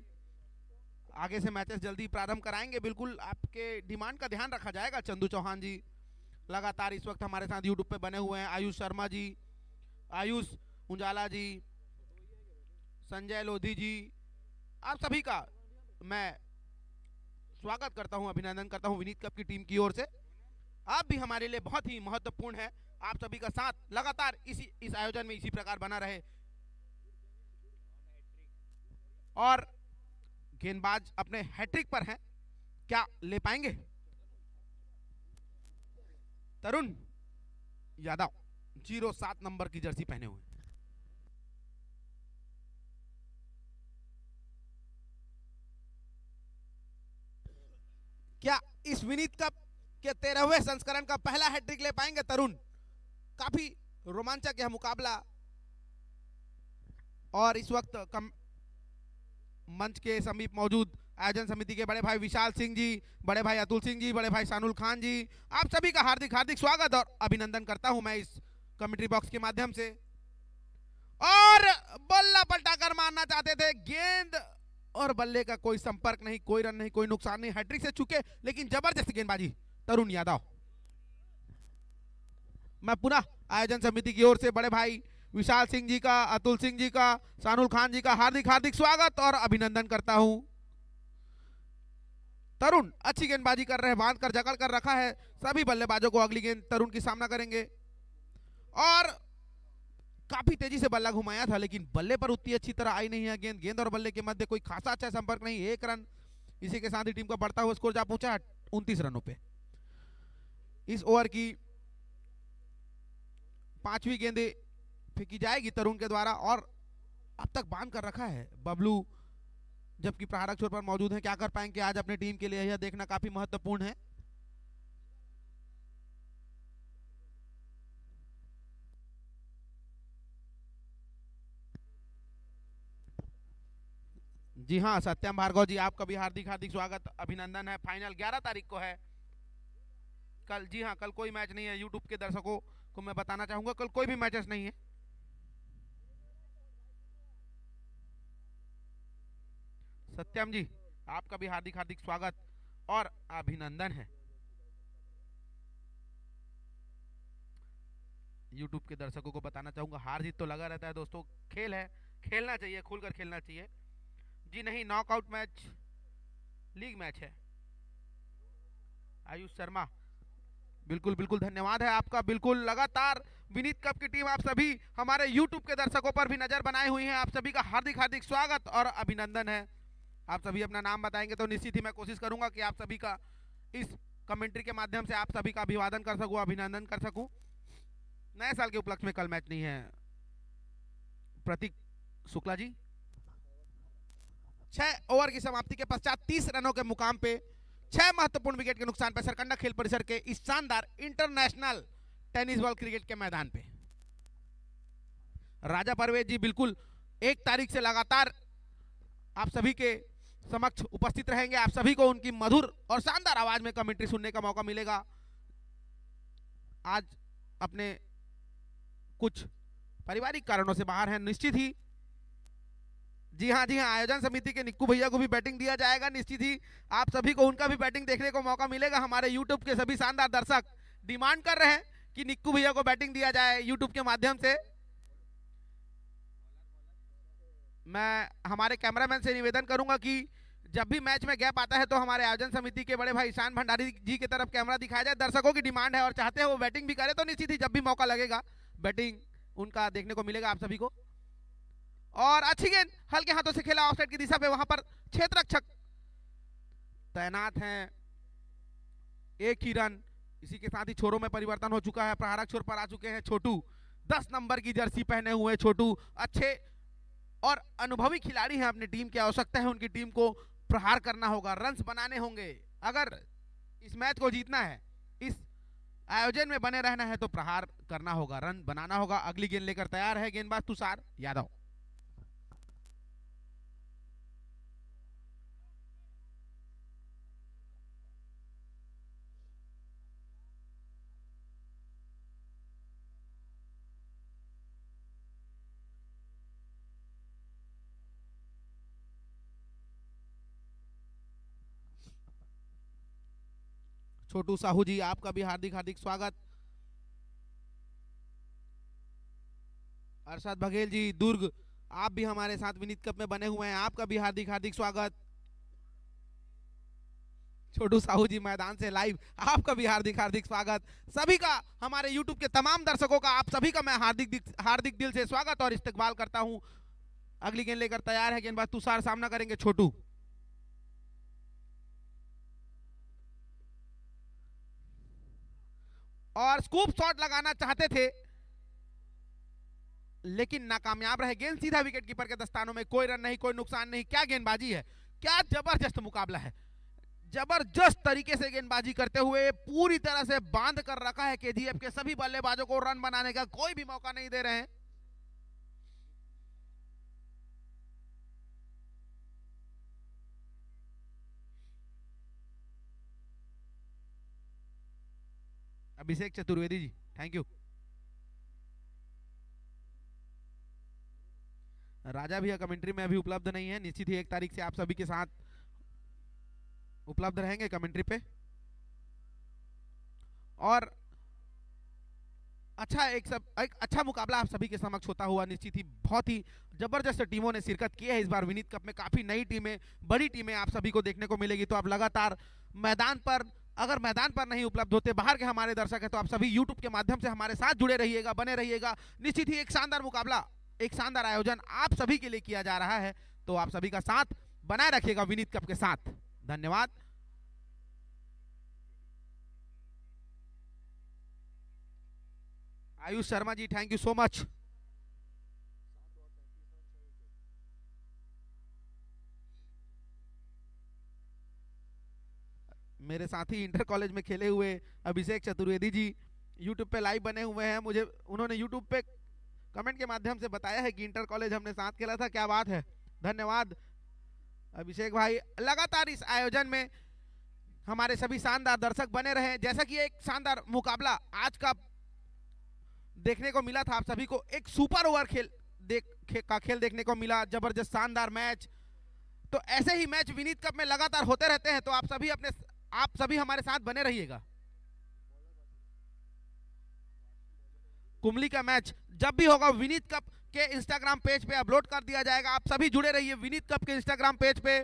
आगे से मैचेस जल्दी प्रारंभ कराएंगे। बिल्कुल आपके डिमांड का ध्यान रखा जाएगा। चंदू चौहान जी लगातार इस वक्त हमारे साथ यूट्यूब पे बने हुए हैं। आयुष शर्मा जी, आयुष उजाला जी, संजय लोधी जी, आप सभी का मैं स्वागत करता हूं, अभिनंदन करता हूं विनीत कप की टीम की ओर से। आप भी हमारे लिए बहुत ही महत्वपूर्ण है। आप सभी का साथ लगातार इस आयोजन में इसी प्रकार बना रहे। और गेंदबाज अपने हैट्रिक पर हैं, क्या ले पाएंगे? तरुण यादव 07 नंबर की जर्सी पहने हुए। क्या इस विनीत कप के 13वें संस्करण का पहला हैट्रिक ले पाएंगे तरुण? काफी रोमांचक यह मुकाबला। और इस वक्त मंच के समीप मौजूद आयोजन समिति के बड़े भाई विशाल सिंह जी, बड़े भाई अतुल सिंह जी, बड़े भाई सानुल खान जी, आप सभी का हार्दिक हार्दिक स्वागत और अभिनंदन करता हूं मैं इस कमेंट्री बॉक्स के माध्यम से। और बल्ला पलटाकर मारना चाहते थे, गेंद और बल्ले का कोई संपर्क नहीं, कोई रन नहीं, कोई नुकसान नहीं, हैट्रिक से चुके, लेकिन जबरदस्त गेंदबाजी तरुण यादव। मैं पुनः आयोजन समिति की ओर से बड़े भाई विशाल सिंह जी का, अतुल सिंह जी का, सानुल खान जी का हार्दिक हार्दिक स्वागत और अभिनंदन करता हूं। तरुण अच्छी गेंदबाजी कर रहे हैं, बांध कर जकड़ कर रखा है सभी बल्लेबाजों को। अगली गेंद तरुण की सामना करेंगे और काफी तेजी से बल्ला घुमाया था, लेकिन बल्ले पर उतनी अच्छी तरह आई नहीं है गेंद। गेंद और बल्ले के मध्य कोई खासा अच्छा संपर्क नहीं, 1 रन। इसी के साथ ही टीम का बढ़ता हुआ स्कोर जा पहुंचा 29 रनों पे। इस ओवर की 5वीं गेंद फेंकी जाएगी तरुण के द्वारा, और अब तक बांध कर रखा है बबलू, जबकि प्रहारक छोर पर मौजूद हैं। क्या कर पाएंगे आज अपने टीम के लिए, यह देखना काफी महत्वपूर्ण है। जी हाँ, सत्यम भार्गव जी, आपका भी हार्दिक हार्दिक स्वागत, अभिनंदन है। फाइनल 11 तारीख को है कल। जी हाँ, कल कोई मैच नहीं है। यूट्यूब के दर्शकों को मैं बताना चाहूंगा, कल कोई भी मैचेस नहीं है। सत्यम जी, आपका भी हार्दिक हार्दिक स्वागत और अभिनंदन है। यूट्यूब के दर्शकों को बताना चाहूंगा, हार जीत तो लगा रहता है दोस्तों, खेल है, खेलना चाहिए, खुलकर खेलना चाहिए। जी नहीं, नॉकआउट मैच लीग मैच है। आयुष शर्मा, बिल्कुल बिल्कुल धन्यवाद है आपका। बिल्कुल लगातार विनीत कप की टीम आप सभी हमारे यूट्यूब के दर्शकों पर भी नजर बनाए हुई है। आप सभी का हार्दिक हार्दिक स्वागत और अभिनंदन है। आप सभी अपना नाम बताएंगे तो निश्चित ही मैं कोशिश करूंगा कि आप सभी का इस कमेंट्री के माध्यम से आप सभी का अभिवादन कर सकूं, अभिनंदन कर सकूं। नए साल के उपलक्ष्य में कल मैच नहीं है। प्रतीक शुक्ला जी, 6 ओवर की समाप्ति के पश्चात 30 रनों के मुकाम पे 6 महत्वपूर्ण विकेट के नुकसान पर सरकंडा खेल परिसर के इस शानदार इंटरनेशनल टेनिस बॉल क्रिकेट के मैदान पे राजा परवेज जी बिल्कुल 1 तारीख से लगातार आप सभी के समक्ष उपस्थित रहेंगे। आप सभी को उनकी मधुर और शानदार आवाज में कमेंट्री सुनने का मौका मिलेगा। आज अपने कुछ पारिवारिक कारणों से बाहर हैं निश्चित ही। जी हाँ, आयोजन समिति के निक्कू भैया को भी बैटिंग दिया जाएगा। निश्चित ही आप सभी को उनका भी बैटिंग देखने को मौका मिलेगा। हमारे यूट्यूब के सभी शानदार दर्शक डिमांड कर रहे हैं कि निक्कू भैया को बैटिंग दिया जाए यूट्यूब के माध्यम से। मैं हमारे कैमरामैन से निवेदन करूंगा कि जब भी मैच में गैप आता है तो हमारे आयोजन समिति के बड़े भाई ईशान भंडारी जी की तरफ कैमरा दिखाया जाए। दर्शकों की डिमांड है और चाहते हैं वो बैटिंग भी करे, तो निश्चित ही जब भी मौका लगेगा बैटिंग उनका देखने को मिलेगा आप सभी को। और अच्छी गेंद हल्के हाथों से खेला ऑफसाइड की दिशा पे, वहां पर क्षेत्र रक्षक तैनात हैं। 1 ही रन। इसी के साथ ही छोरों में परिवर्तन हो चुका है। प्रहारक छोर पर आ चुके हैं छोटू, 10 नंबर की जर्सी पहने हुए छोटू अच्छे और अनुभवी खिलाड़ी हैं। अपनी टीम की आवश्यकता है, उनकी टीम को प्रहार करना होगा, रन्स बनाने होंगे। अगर इस मैच को जीतना है, इस आयोजन में बने रहना है तो प्रहार करना होगा, रन बनाना होगा। अगली गेंद लेकर तैयार है गेंदबाज तुषार यादव। छोटू साहू जी, आपका भी हार्दिक हार्दिक स्वागत। अरशद बघेल जी दुर्ग, आप भी हमारे साथ विनीत कप में बने हुए हैं, आपका भी हार्दिक हार्दिक स्वागत। छोटू साहू जी मैदान से लाइव, आपका भी हार्दिक हार्दिक स्वागत। सभी का, हमारे यूट्यूब के तमाम दर्शकों का, आप सभी का मैं हार्दिक दिल से स्वागत और इस्तकबाल करता हूं। अगली गेंद लेकर तैयार है गेंदबाज तुषार, सामना करेंगे छोटू। और स्कूप शॉट लगाना चाहते थे लेकिन नाकामयाब रहे। गेंद सीधा विकेट कीपर के दस्तानों में, कोई रन नहीं, कोई नुकसान नहीं। क्या गेंदबाजी है, क्या जबरदस्त मुकाबला है। जबरदस्त तरीके से गेंदबाजी करते हुए पूरी तरह से बांध कर रखा है केजीएफ के सभी बल्लेबाजों को। रन बनाने का कोई भी मौका नहीं दे रहे हैं। अभिषेक चतुर्वेदी जी, थैंक यू। राजा भैया कमेंट्री में अभी उपलब्ध नहीं है, निश्चित ही 1 तारीख से आप सभी के साथ उपलब्ध रहेंगे कमेंट्री पे। और एक अच्छा मुकाबला आप सभी के समक्ष होता हुआ निश्चित ही बहुत ही जबरदस्त टीमों ने शिरकत की है इस बार विनीत कप में। काफी नई टीमें, बड़ी टीमें आप सभी को देखने को मिलेगी। तो आप लगातार मैदान पर अगर मैदान पर नहीं उपलब्ध होते, बाहर के हमारे दर्शक हैं, तो आप सभी यूट्यूब के माध्यम से हमारे साथ जुड़े रहिएगा, बने रहिएगा। निश्चित ही एक शानदार मुकाबला, एक शानदार आयोजन आप सभी के लिए किया जा रहा है, तो आप सभी का साथ बनाए रखिएगा विनीत कप के साथ। धन्यवाद। Ayush Sharma ji, thank you so much. मेरे साथी इंटर कॉलेज में खेले हुए अभिषेक चतुर्वेदी जी यूट्यूब पे लाइव बने हुए हैं। मुझे उन्होंने यूट्यूब पे कमेंट के माध्यम से बताया है कि इंटर कॉलेज हमने साथ खेला था। क्या बात है, धन्यवाद अभिषेक भाई। लगातार इस आयोजन में हमारे सभी शानदार दर्शक बने रहे। जैसा कि एक शानदार मुकाबला आज का देखने को मिला था आप सभी को, एक सुपर ओवर खेल देखने को मिला, जबरदस्त शानदार मैच। तो ऐसे ही मैच विनीत कप में लगातार होते रहते हैं, तो आप सभी हमारे साथ बने रहिएगा। कुंबली का मैच जब भी होगा विनीत कप के इंस्टाग्राम पेज पे अपलोड कर दिया जाएगा। आप सभी जुड़े रहिए विनीत कप के इंस्टाग्राम पेज पे।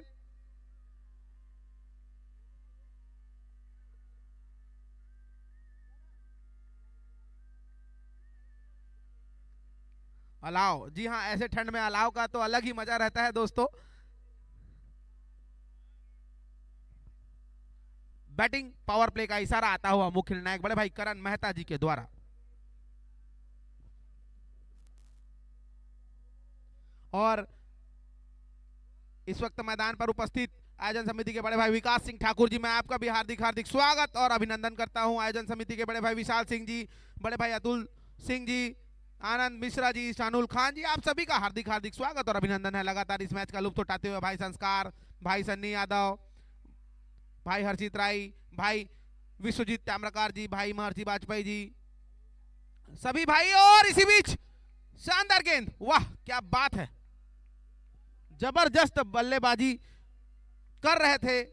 अलाव, जी हाँ, ऐसे ठंड में अलाव का तो अलग ही मजा रहता है दोस्तों। बैटिंग पावर प्ले का इशारा आता हुआ मुख्य निर्णायक बड़े भाई करण मेहता जी के द्वारा। और इस वक्त मैदान पर उपस्थित आयोजन समिति के बड़े भाई विकास सिंह ठाकुर जी, मैं आपका भी हार्दिक हार्दिक स्वागत और अभिनंदन करता हूं। आयोजन समिति के बड़े भाई विशाल सिंह जी, बड़े भाई अतुल सिंह जी, आनंद मिश्रा जी, शानुल खान जी, आप सभी का हार्दिक हार्दिक स्वागत और अभिनंदन है। लगातार इस मैच का लुत्फ उठाते हुए भाई संस्कार, भाई सन्नी यादव, भाई हर्षित राय, भाई विश्वजीत ताम्रकार जी, भाई महर्षि वाजपेयी जी, सभी भाई। और इसी बीच शानदार गेंद, वाह क्या बात है, जबरदस्त बल्लेबाजी कर रहे थे,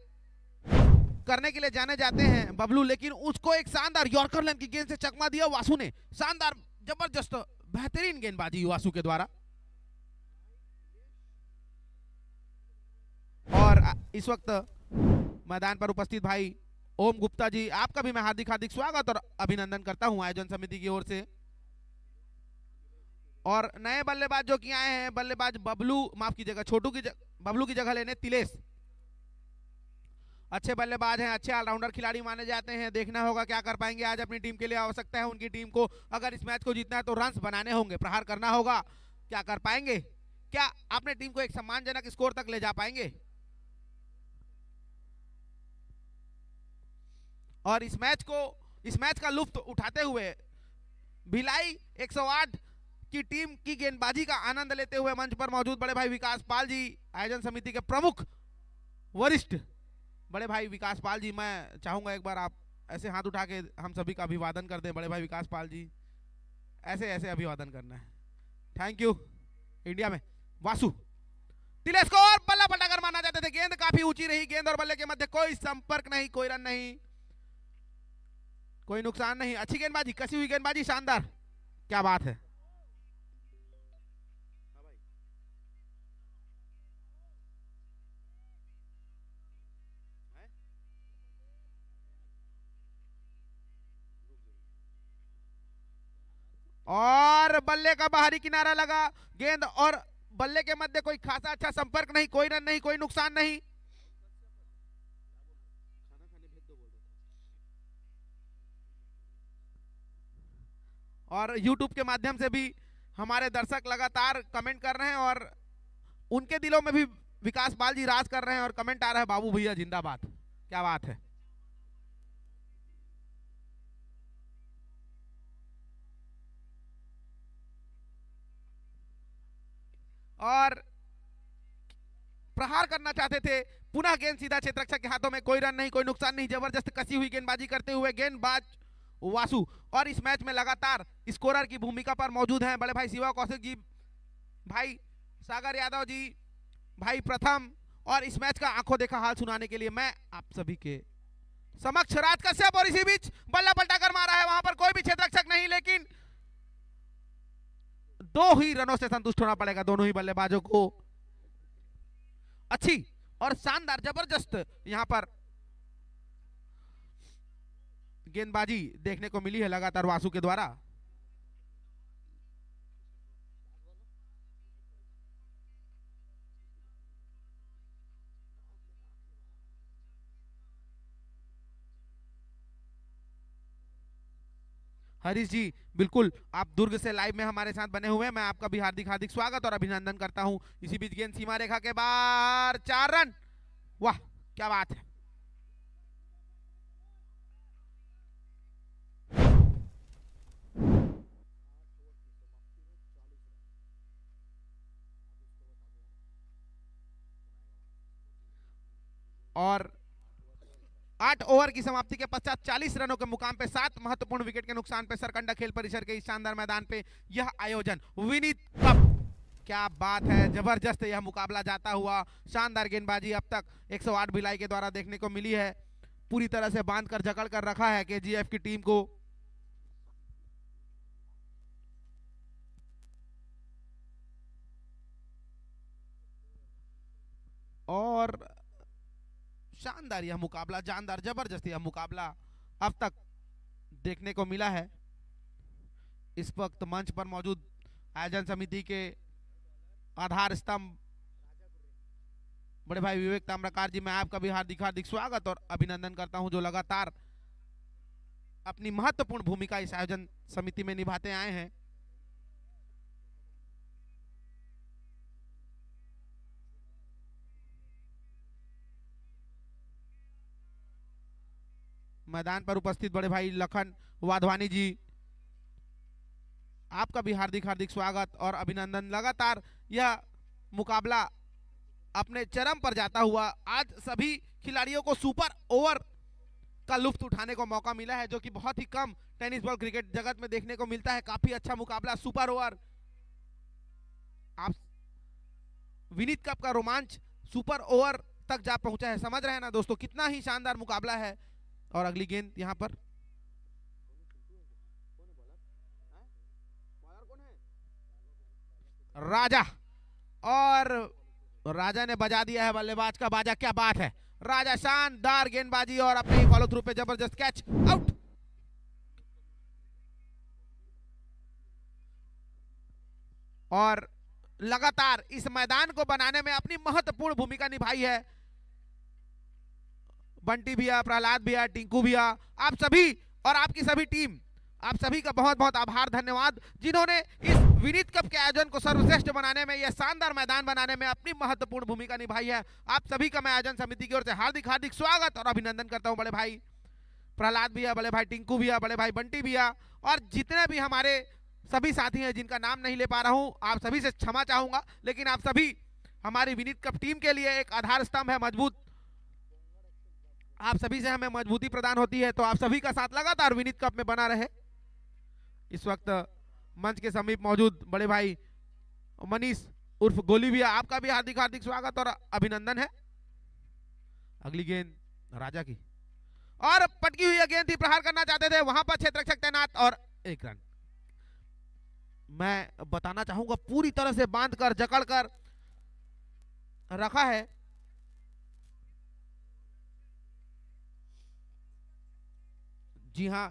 करने के लिए जाने जाते हैं बबलू, लेकिन उसको एक शानदार यॉर्कर लाइन की गेंद से चकमा दिया वासु ने। शानदार जबरदस्त बेहतरीन गेंदबाजी वासु के द्वारा। और इस वक्त मैदान पर उपस्थित भाई ओम गुप्ता जी, आपका भी मैं हार्दिक हार्दिक स्वागत और अभिनंदन करता हूं आयोजन समिति की ओर से। और नए बल्लेबाज जो कि आए हैं, बल्लेबाज बबलू, माफ कीजिएगा, बबलू की जगह लेने तिलेश। अच्छे बल्लेबाज हैं, अच्छे ऑलराउंडर खिलाड़ी माने जाते हैं। देखना होगा क्या कर पाएंगे आज अपनी टीम के लिए। आवश्यकता है उनकी टीम को, अगर इस मैच को जीतना है तो रन्स बनाने होंगे, प्रहार करना होगा। क्या कर पाएंगे, क्या अपने टीम को एक सम्मानजनक स्कोर तक ले जा पाएंगे। और इस मैच का लुत्फ उठाते हुए भिलाई 108 की टीम की गेंदबाजी का आनंद लेते हुए मंच पर मौजूद बड़े भाई विकास पाल जी, आयोजन समिति के प्रमुख वरिष्ठ बड़े भाई विकास पाल जी, मैं चाहूंगा एक बार आप ऐसे हाथ उठा के हम सभी का अभिवादन कर दें। बड़े भाई विकास पाल जी, ऐसे ऐसे अभिवादन करना है। Thank you. इंडिया में वासु तिलेश को और बल्ला पटाकर माना जाते थे। गेंद काफी ऊंची रही, गेंद और बल्ले के मध्य कोई संपर्क नहीं, कोई रन नहीं, कोई नुकसान नहीं। अच्छी गेंदबाजी, कसी हुई गेंदबाजी, शानदार, क्या बात है। और बल्ले का बाहरी किनारा लगा, गेंद और बल्ले के मध्य कोई खासा अच्छा संपर्क नहीं, कोई रन नहीं, कोई नुकसान नहीं। और YouTube के माध्यम से भी हमारे दर्शक लगातार कमेंट कर रहे हैं और उनके दिलों में भी विकास पाल जी राज कर रहे हैं और कमेंट आ रहा है, बाबू भैया जिंदाबाद, क्या बात है। और प्रहार करना चाहते थे, पुनः गेंद सीधा क्षेत्ररक्षक के हाथों में, कोई रन नहीं, कोई नुकसान नहीं। जबरदस्त कसी हुई गेंदबाजी करते हुए गेंदबाज वासु। और इस मैच में लगातार स्कोरर की भूमिका पर मौजूद हैं बड़े भाई शिवा कौशिक जी, भाई सागर यादव जी, भाई प्रथम। और इस मैच का आंखों देखा हाल सुनाने के लिए मैं आप सभी के समक्ष राज कश्यप। और इसी बीच बल्ला पलटाकर मारा है, वहां पर कोई भी क्षेत्ररक्षक नहीं, लेकिन 2 ही रनों से संतुष्ट होना पड़ेगा दोनों ही बल्लेबाजों को। अच्छी और शानदार जबरदस्त यहां पर गेंदबाजी देखने को मिली है लगातार वासु के द्वारा। हरीश जी बिल्कुल, आप दुर्ग से लाइव में हमारे साथ बने हुए हैं, मैं आपका भी हार्दिक हार्दिक स्वागत और अभिनंदन करता हूं। इसी बीच गेंद सीमा रेखा के बाहर, 4 रन, वाह क्या बात है। और 8 ओवर की समाप्ति के पश्चात 40 रनों के मुकाम पे 7 महत्वपूर्ण विकेट के नुकसान पे सरकंडा खेल परिसर के इस शानदार मैदान पे यह आयोजन विनीत कप, क्या बात है, जबरदस्त यह मुकाबला जाता हुआ। शानदार गेंदबाजी अब तक 108 भिलाई के द्वारा देखने को मिली है, पूरी तरह से बांध कर जकड़ कर रखा है केजीएफ की टीम को। और शानदार यह मुकाबला, जानदार जबरदस्त यह मुकाबला अब तक देखने को मिला है। इस वक्त मंच पर मौजूद आयोजन समिति के आधार स्तंभ बड़े भाई विवेक ताम्रकार जी, मैं आपका भी हार्दिक हार्दिक स्वागत और अभिनंदन करता हूं, जो लगातार अपनी महत्वपूर्ण भूमिका इस आयोजन समिति में निभाते आए हैं। मैदान पर उपस्थित बड़े भाई लखन वाधवानी जी, आपका भी हार्दिक हार्दिक स्वागत और अभिनंदन। लगातार यह मुकाबला अपने चरम पर जाता हुआ, आज सभी खिलाड़ियों को सुपर ओवर का लुत्फ उठाने को मौका मिला है, जो कि बहुत ही कम टेनिस बॉल क्रिकेट जगत में देखने को मिलता है। काफी अच्छा मुकाबला, सुपर ओवर। आप विनीत कप का रोमांच सुपर ओवर तक जा पहुंचा है, समझ रहे हैं ना दोस्तों, कितना ही शानदार मुकाबला है। और अगली गेंद यहां पर राजा, और राजा ने बजा दिया है बल्लेबाज का बाजा, क्या बात है। राजा शानदार गेंदबाजी और अपने फॉलो थ्रू पे जबरदस्त कैच, आउट। और लगातार इस मैदान को बनाने में अपनी महत्वपूर्ण भूमिका निभाई है बंटी भैया, प्रहलाद भैया, टिंकू भैया, आप सभी और आपकी सभी टीम, आप सभी का बहुत बहुत आभार, धन्यवाद, जिन्होंने इस विनीत कप के आयोजन को सर्वश्रेष्ठ बनाने में, यह शानदार मैदान बनाने में अपनी महत्वपूर्ण भूमिका निभाई है। आप सभी का मैं आयोजन समिति की ओर से हार्दिक हार्दिक स्वागत और अभिनंदन करता हूं। बड़े भाई प्रहलाद भैया, बड़े भाई टिंकू भैया, बड़े भाई बंटी भैया और जितने भी हमारे सभी साथी हैं जिनका नाम नहीं ले पा रहा हूं, आप सभी से क्षमा चाहूंगा, लेकिन आप सभी हमारी विनीत कप टीम के लिए एक आधार स्तंभ है, मजबूत। आप सभी से हमें मजबूती प्रदान होती है, तो आप सभी का साथ लगातार विनीत कप में बना रहे। इस वक्त मंच के समीप मौजूद बड़े भाई मनीष उर्फ गोली भैया, आपका भी हार्दिक हार्दिक स्वागत और अभिनंदन है। अगली गेंद राजा की, और पटकी हुई गेंद थी, प्रहार करना चाहते थे, वहां पर क्षेत्ररक्षक तैनात और 1 रन। मैं बताना चाहूंगा पूरी तरह से बांध कर जकड़ कर रखा है। जी हाँ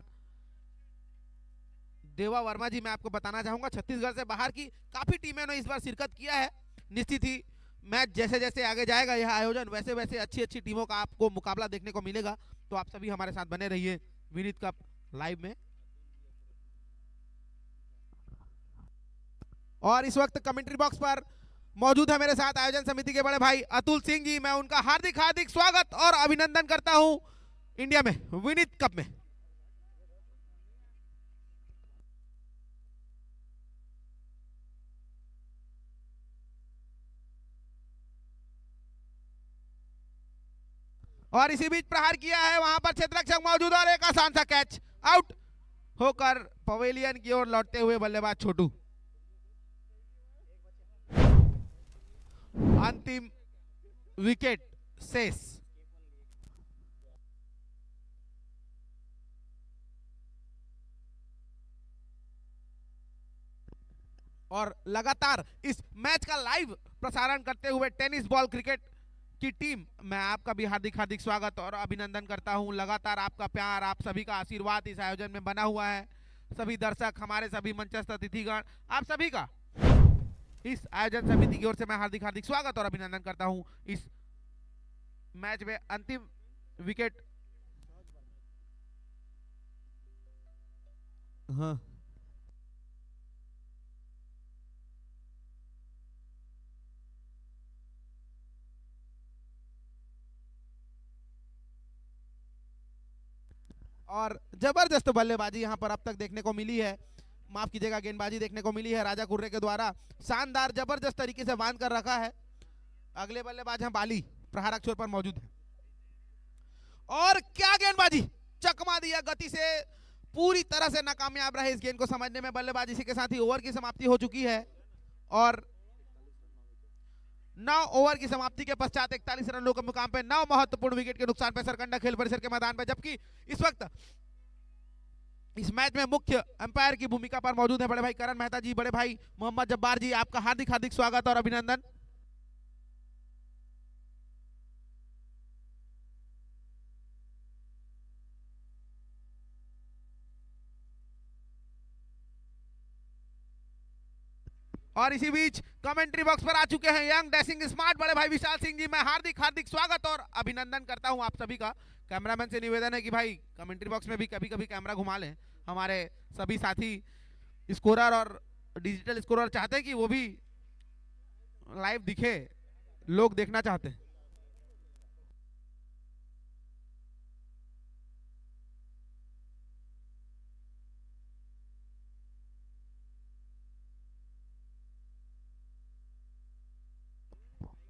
देवा वर्मा जी, मैं आपको बताना चाहूंगा छत्तीसगढ़ से बाहर की काफी टीमों ने इस बार शिरकत किया है। निश्चित ही मैच जैसे जैसे आगे जाएगा यह आयोजन, वैसे वैसे अच्छी अच्छी टीमों का आपको मुकाबला देखने को मिलेगा, तो आप सभी हमारे साथ बने रहिए विनीत कप लाइव में। और इस वक्त कमेंट्री बॉक्स पर मौजूद है मेरे साथ आयोजन समिति के बड़े भाई अतुल सिंह जी, मैं उनका हार्दिक हार्दिक स्वागत और अभिनंदन करता हूं इंडिया में विनीत कप में। और इसी बीच प्रहार किया है, वहां पर क्षेत्ररक्षक मौजूद और एक आसान सा कैच, आउट होकर पवेलियन की ओर लौटते हुए बल्लेबाज छोटू। अंतिम विकेट शेष। और लगातार इस मैच का लाइव प्रसारण करते हुए टेनिस बॉल क्रिकेट की टीम, मैं आपका भी हार्दिक हार्दिक स्वागत और अभिनंदन करता हूं। लगातार आपका प्यार, आप सभी का आशीर्वाद इस आयोजन में बना हुआ है। सभी दर्शक, हमारे सभी मंचस्थ अतिथिगण, आप सभी का इस आयोजन समिति की ओर से मैं हार्दिक हार्दिक स्वागत और अभिनंदन करता हूं। इस मैच में अंतिम विकेट हाँ और जबरदस्त बल्लेबाजी यहां पर अब तक देखने को मिली है, माफ कीजिएगा गेंदबाजी देखने को मिली है राजा कुर्रे के द्वारा। शानदार जबरदस्त तरीके से बांध कर रखा है। अगले बल्लेबाज हैं बाली, प्रहारक छोर पर मौजूद है और क्या गेंदबाजी, चकमा दिया गति से, पूरी तरह से नाकामयाब रहे इस गेंद को समझने में बल्लेबाज। इसी के साथ ही ओवर की समाप्ति हो चुकी है और 9 ओवर की समाप्ति के पश्चात 41 रनों के मुकाम पे 9 महत्वपूर्ण विकेट के नुकसान पे सरकंडा खेल परिसर के मैदान पे, जबकि इस वक्त इस मैच में मुख्य अंपायर की भूमिका पर मौजूद है बड़े भाई करण मेहता जी। बड़े भाई मोहम्मद जब्बार जी, आपका हार्दिक हार्दिक स्वागत और अभिनंदन। और इसी बीच कमेंट्री बॉक्स पर आ चुके हैं यंग डैशिंग स्मार्ट बड़े भाई विशाल सिंह जी। मैं हार्दिक हार्दिक स्वागत और अभिनंदन करता हूं आप सभी का। कैमरामैन से निवेदन है कि भाई कमेंट्री बॉक्स में भी कभी कभी कैमरा घुमा लें। हमारे सभी साथी स्कोरर और डिजिटल स्कोरर चाहते हैं कि वो भी लाइव दिखे, लोग देखना चाहते हैं।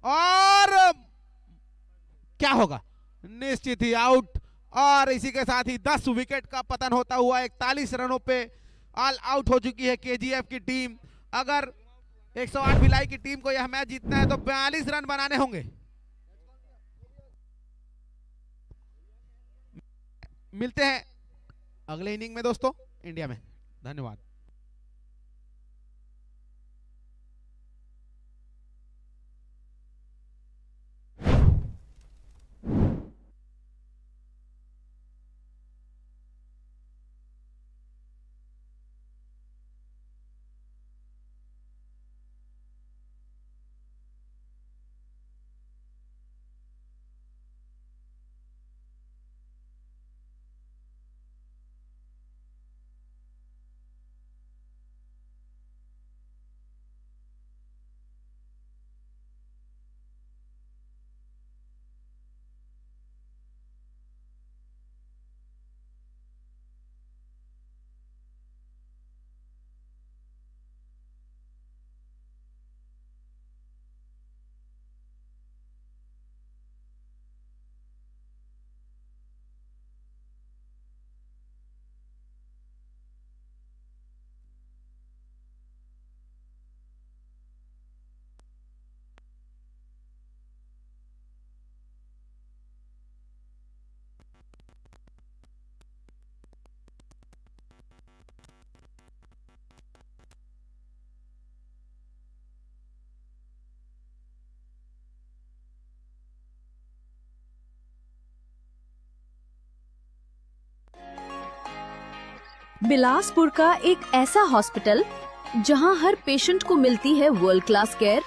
और क्या होगा, निश्चित ही आउट। और इसी के साथ ही 10 विकेट का पतन होता हुआ 41 रनों पे ऑल आउट हो चुकी है केजीएफ की टीम। अगर 108 भिलाई की टीम को यह मैच जीतना है तो 42 रन बनाने होंगे। मिलते हैं अगले इनिंग में दोस्तों इंडिया में। धन्यवाद। बिलासपुर का एक ऐसा हॉस्पिटल जहां हर पेशेंट को मिलती है वर्ल्ड क्लास केयर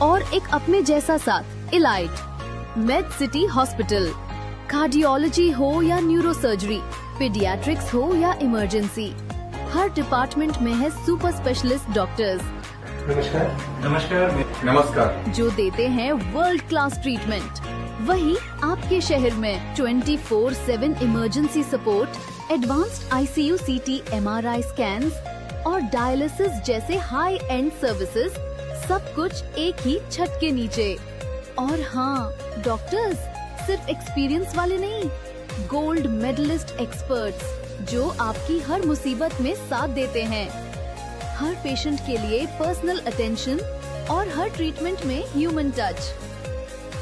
और एक अपने जैसा साथ। Elite made city hospital, cardiology हो या न्यूरोसर्जरी, पीडियाट्रिक्स हो या इमरजेंसी, हर डिपार्टमेंट में है सुपर स्पेशलिस्ट डॉक्टर्स। नमस्कार। नमस्कार। नमस्कार। जो देते हैं वर्ल्ड क्लास ट्रीटमेंट। वहीं आपके शहर में 24/7 emergency support, advanced ICU CT MRI scans और डायलिसिस जैसे हाई एंड सर्विसेज, सब कुछ एक ही छत के नीचे। और हाँ, डॉक्टर्स सिर्फ एक्सपीरियंस वाले नहीं, गोल्ड मेडलिस्ट एक्सपर्ट्स जो आपकी हर मुसीबत में साथ देते हैं। हर पेशेंट के लिए पर्सनल अटेंशन और हर ट्रीटमेंट में ह्यूमन टच।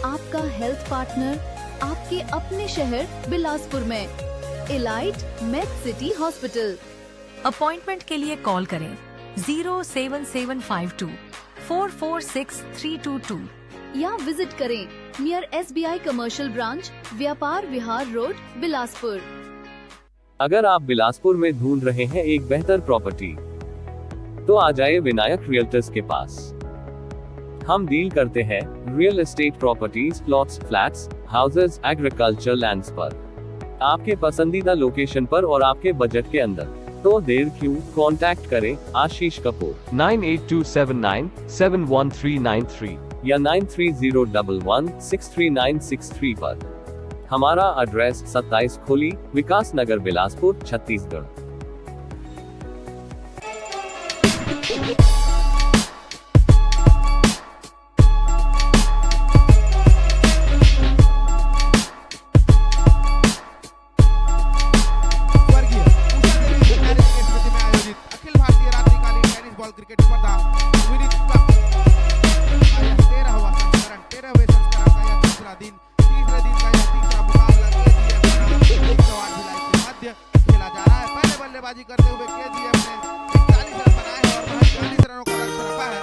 आपका हेल्थ पार्टनर आपके अपने शहर बिलासपुर में। Elite made city hospital. Appointment के लिए कॉल करें 07752 446322 या विजिट करें नियर SBI कमर्शियल ब्रांच, व्यापार विहार रोड, बिलासपुर। अगर आप बिलासपुर में ढूंढ रहे हैं एक बेहतर प्रॉपर्टी, तो आ जाइए विनायक रियल्टर्स के पास। हम डील करते हैं real estate properties, plots, flats, houses, agriculture lands पर, आपके पसंदीदा लोकेशन पर और आपके बजट के अंदर। तो देर क्यों, कांटेक्ट करें आशीष कपूर 9827971393 या 9301163963 पर। हमारा एड्रेस 27 खोली, विकास नगर, बिलासपुर, छत्तीसगढ़। स्वर्गीय उषा देवी मैरिज की स्मृति में आयोजित अखिल भारतीय रात्रिकालीन टेनिस बॉल क्रिकेट स्पर्धा विनीत कप का यह 13वां संस्करण, 13वें संस्करण का यह तीसरा दिन, तीसरे दिन का यह तीसरा मुकाबला KGF बनाम 108 भिलाई के मध्य खेला जा रहा है। पहले बल्लेबाजी करते हुए KGF ने 41 रन बनाए हैं और महज 40 रनों का लक्ष्य रखा है।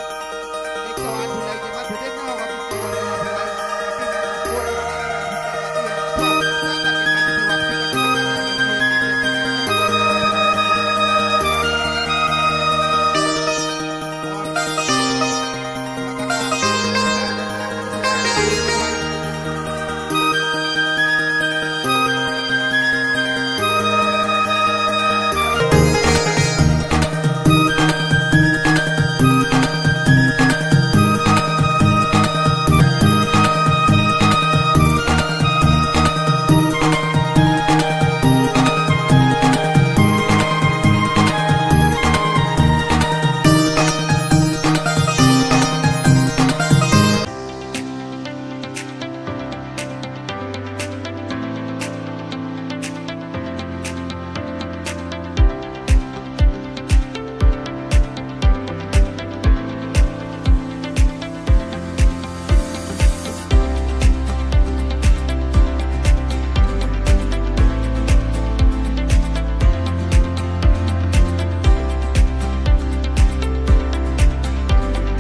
108 भिलाई के मध्य देखना होगा कि किस ओवर में भिलाई की टीम स्कोर बनाने में सफल रहती है अथवा शानदार गेंदबाजी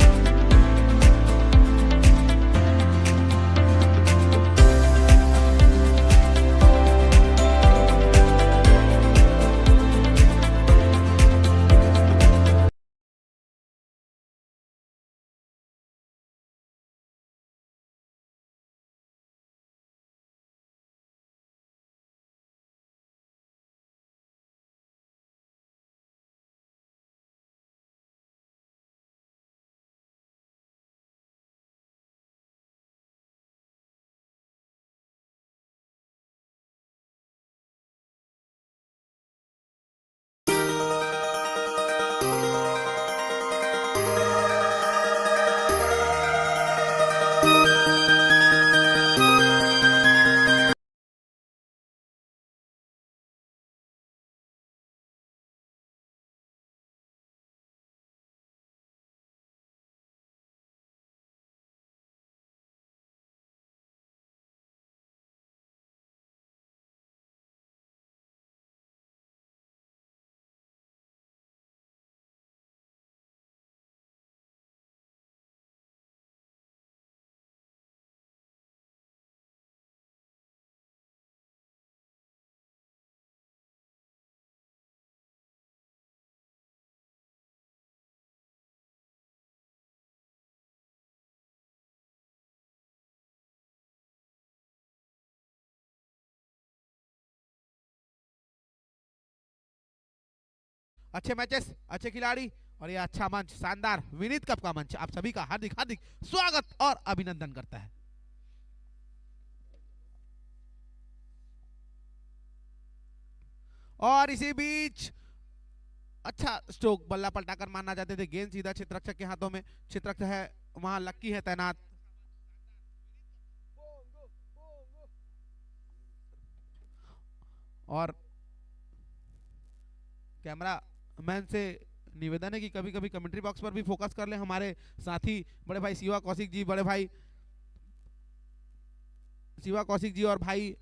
से वापसी अच्छे मैचेस, अच्छे खिलाड़ी और ये अच्छा मंच, शानदार विनीत कप का मंच आप सभी का हार्दिक हार्दिक स्वागत और अभिनंदन करता है। और इसी बीच अच्छा स्ट्रोक, बल्ला पलटाकर मारना चाहते थे, गेंद सीधा क्षेत्ररक्षक के हाथों में, क्षेत्ररक्षक है वहां, लक्की है तैनात। और कैमरा मैन से निवेदन है कि कभी कभी कमेंट्री बॉक्स पर भी फोकस कर ले हमारे साथी बड़े भाई शिवा कौशिक जी, बड़े भाई शिवा कौशिक जी और भाई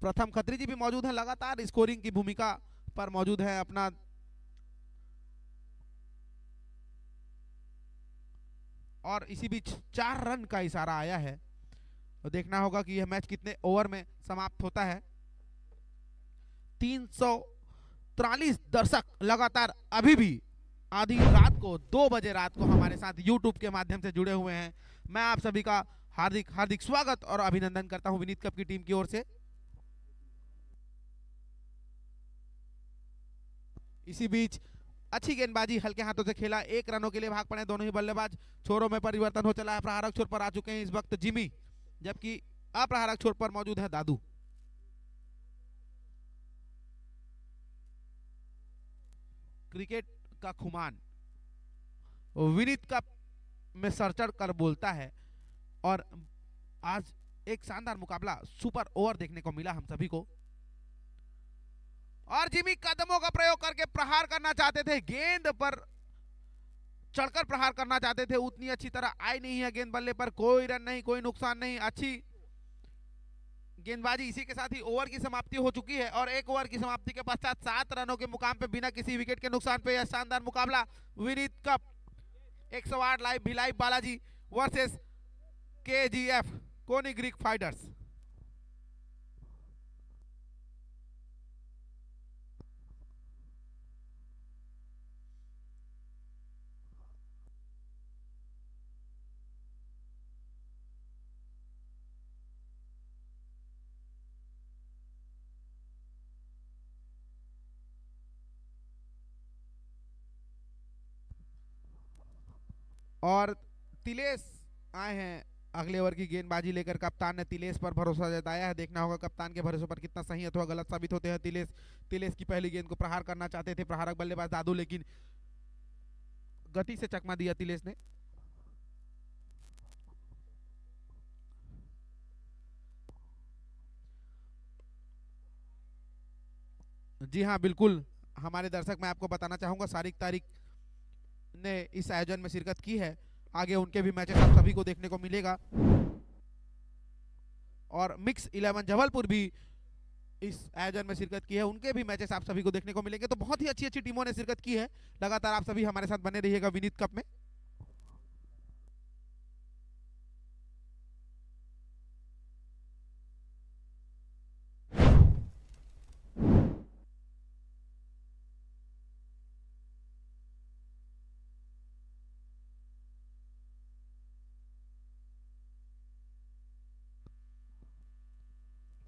प्रथम खत्री जी भी मौजूद हैं, लगातार स्कोरिंग की भूमिका पर मौजूद है अपना। और इसी बीच 4 रन का इशारा आया है तो देखना होगा कि यह मैच कितने ओवर में समाप्त होता है। 343 दर्शक लगातार अभी भी आधी रात को 2 बजे रात को हमारे साथ YouTube के माध्यम से जुड़े हुए हैं। मैं आप सभी का हार्दिक हार्दिक स्वागत और अभिनंदन करता हूं विनीत कप की टीम की ओर से। इसी बीच अच्छी गेंदबाजी हल्के हाथों से खेला, 1 रनों के लिए भाग पड़े दोनों ही बल्लेबाज। छोरों में परिवर्तन हो चला है, प्रहारक छोर पर आ चुके हैं इस वक्त जिमी, जबकि अप्रहारक छोर पर मौजूद है दादू। क्रिकेट का खुमान विनीत कप में सरचढ़ कर बोलता है और आज एक शानदार मुकाबला सुपर ओवर देखने को मिला हम सभी को। और जिमी कदमों का प्रयोग करके प्रहार करना चाहते थे, गेंद पर चढ़कर प्रहार करना चाहते थे, उतनी अच्छी तरह आई नहीं है गेंद बल्ले पर। कोई रन नहीं, कोई नुकसान नहीं, अच्छी गेंदबाजी। इसी के साथ ही ओवर की समाप्ति हो चुकी है और 1 ओवर की समाप्ति के पश्चात 7 रनों के मुकाम पे बिना किसी विकेट के नुकसान पे यह शानदार मुकाबला Vineet cup 108 live Bhilai Balaji versus KGF कोनी ग्रीक फाइटर्स। और तिलेश आए हैं अगले ओवर की गेंदबाजी लेकर। कप्तान ने तिलेश पर भरोसा जताया है, देखना होगा कप्तान के भरोसे पर कितना सही अथवा गलत साबित होते हैं तिलेश। तिलेश की पहली गेंद को प्रहार करना चाहते थे प्रहारक बल्लेबाज दादू, लेकिन गति से चकमा दिया तिलेश ने। जी हाँ बिल्कुल, हमारे दर्शक मैं आपको बताना चाहूंगा सारिक तारिक ने इस आयोजन में शिरकत की है। आगे उनके भी मैचेस आप सभी को देखने को मिलेगा। और मिक्स 11 जबलपुर भी इस आयोजन में शिरकत की है, उनके भी मैचेस आप सभी को देखने को मिलेंगे। तो बहुत ही अच्छी अच्छी टीमों ने शिरकत की है। लगातार आप सभी हमारे साथ बने रहिएगा विनीत कप में।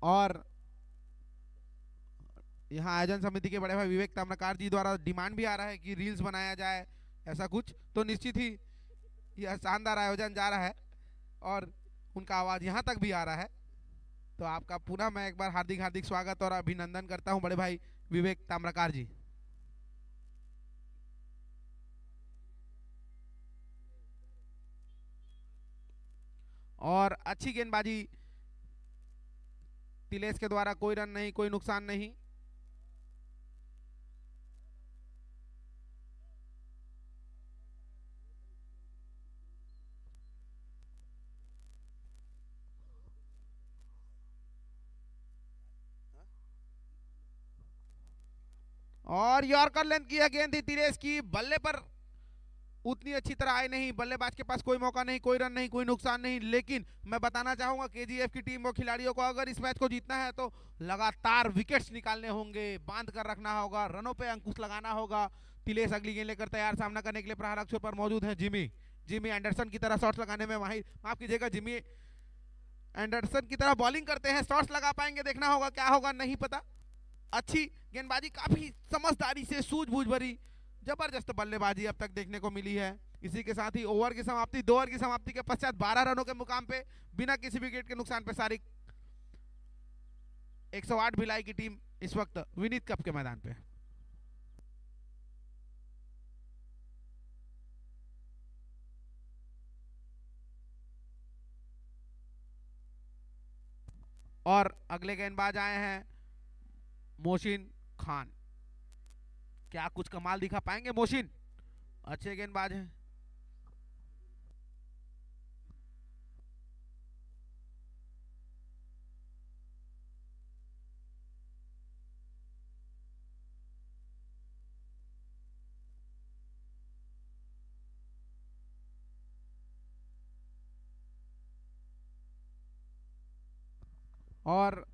और यहाँ आयोजन समिति के बड़े भाई विवेक ताम्रकार जी द्वारा डिमांड भी आ रहा है कि रील्स बनाया जाए ऐसा कुछ, तो निश्चित ही यह शानदार आयोजन जा रहा है और उनका आवाज यहाँ तक भी आ रहा है। तो आपका पुनः मैं एक बार हार्दिक हार्दिक स्वागत और अभिनंदन करता हूँ बड़े भाई विवेक ताम्रकार जी। और अच्छी गेंदबाजी तिलेश के द्वारा, कोई रन नहीं, कोई नुकसान नहीं। और यॉर्कर लेंथ की गेंद थी तिलेश की, बल्ले पर उतनी अच्छी तरह आई नहीं, बल्लेबाज के पास कोई मौका नहीं, कोई रन नहीं, कोई नुकसान नहीं। लेकिन मैं बताना चाहूंगा केजीएफ की टीम और खिलाड़ियों को अगर इस मैच को जीतना है तो लगातार विकेट्स निकालने होंगे, बांध कर रखना होगा, रनों पे अंकुश लगाना होगा। तिलेश अगली गेंद लेकर तैयार, सामना करने के लिए प्रहारक छोर पर मौजूद है जिमी। जिमी एंडरसन की तरह शॉट्स लगाने में माहिर, माफ कीजिएगा जिमी एंडरसन की तरह बॉलिंग करते हैं, शॉट्स लगा पाएंगे, देखना होगा क्या होगा नहीं पता। अच्छी गेंदबाजी, काफी समझदारी से सूझबूझ भरी जबरदस्त बल्लेबाजी अब तक देखने को मिली है। इसी के साथ ही ओवर की समाप्ति, 2 ओवर की समाप्ति के पश्चात 12 रनों के मुकाम पे बिना किसी विकेट के नुकसान पे सारिक 108 भिलाई की टीम इस वक्त विनीत कप के मैदान पे। और अगले गेंदबाज आए हैं मोहसिन खान। क्या कुछ कमाल दिखा पाएंगे मोहसिन? अच्छे गेंदबाज हैं। और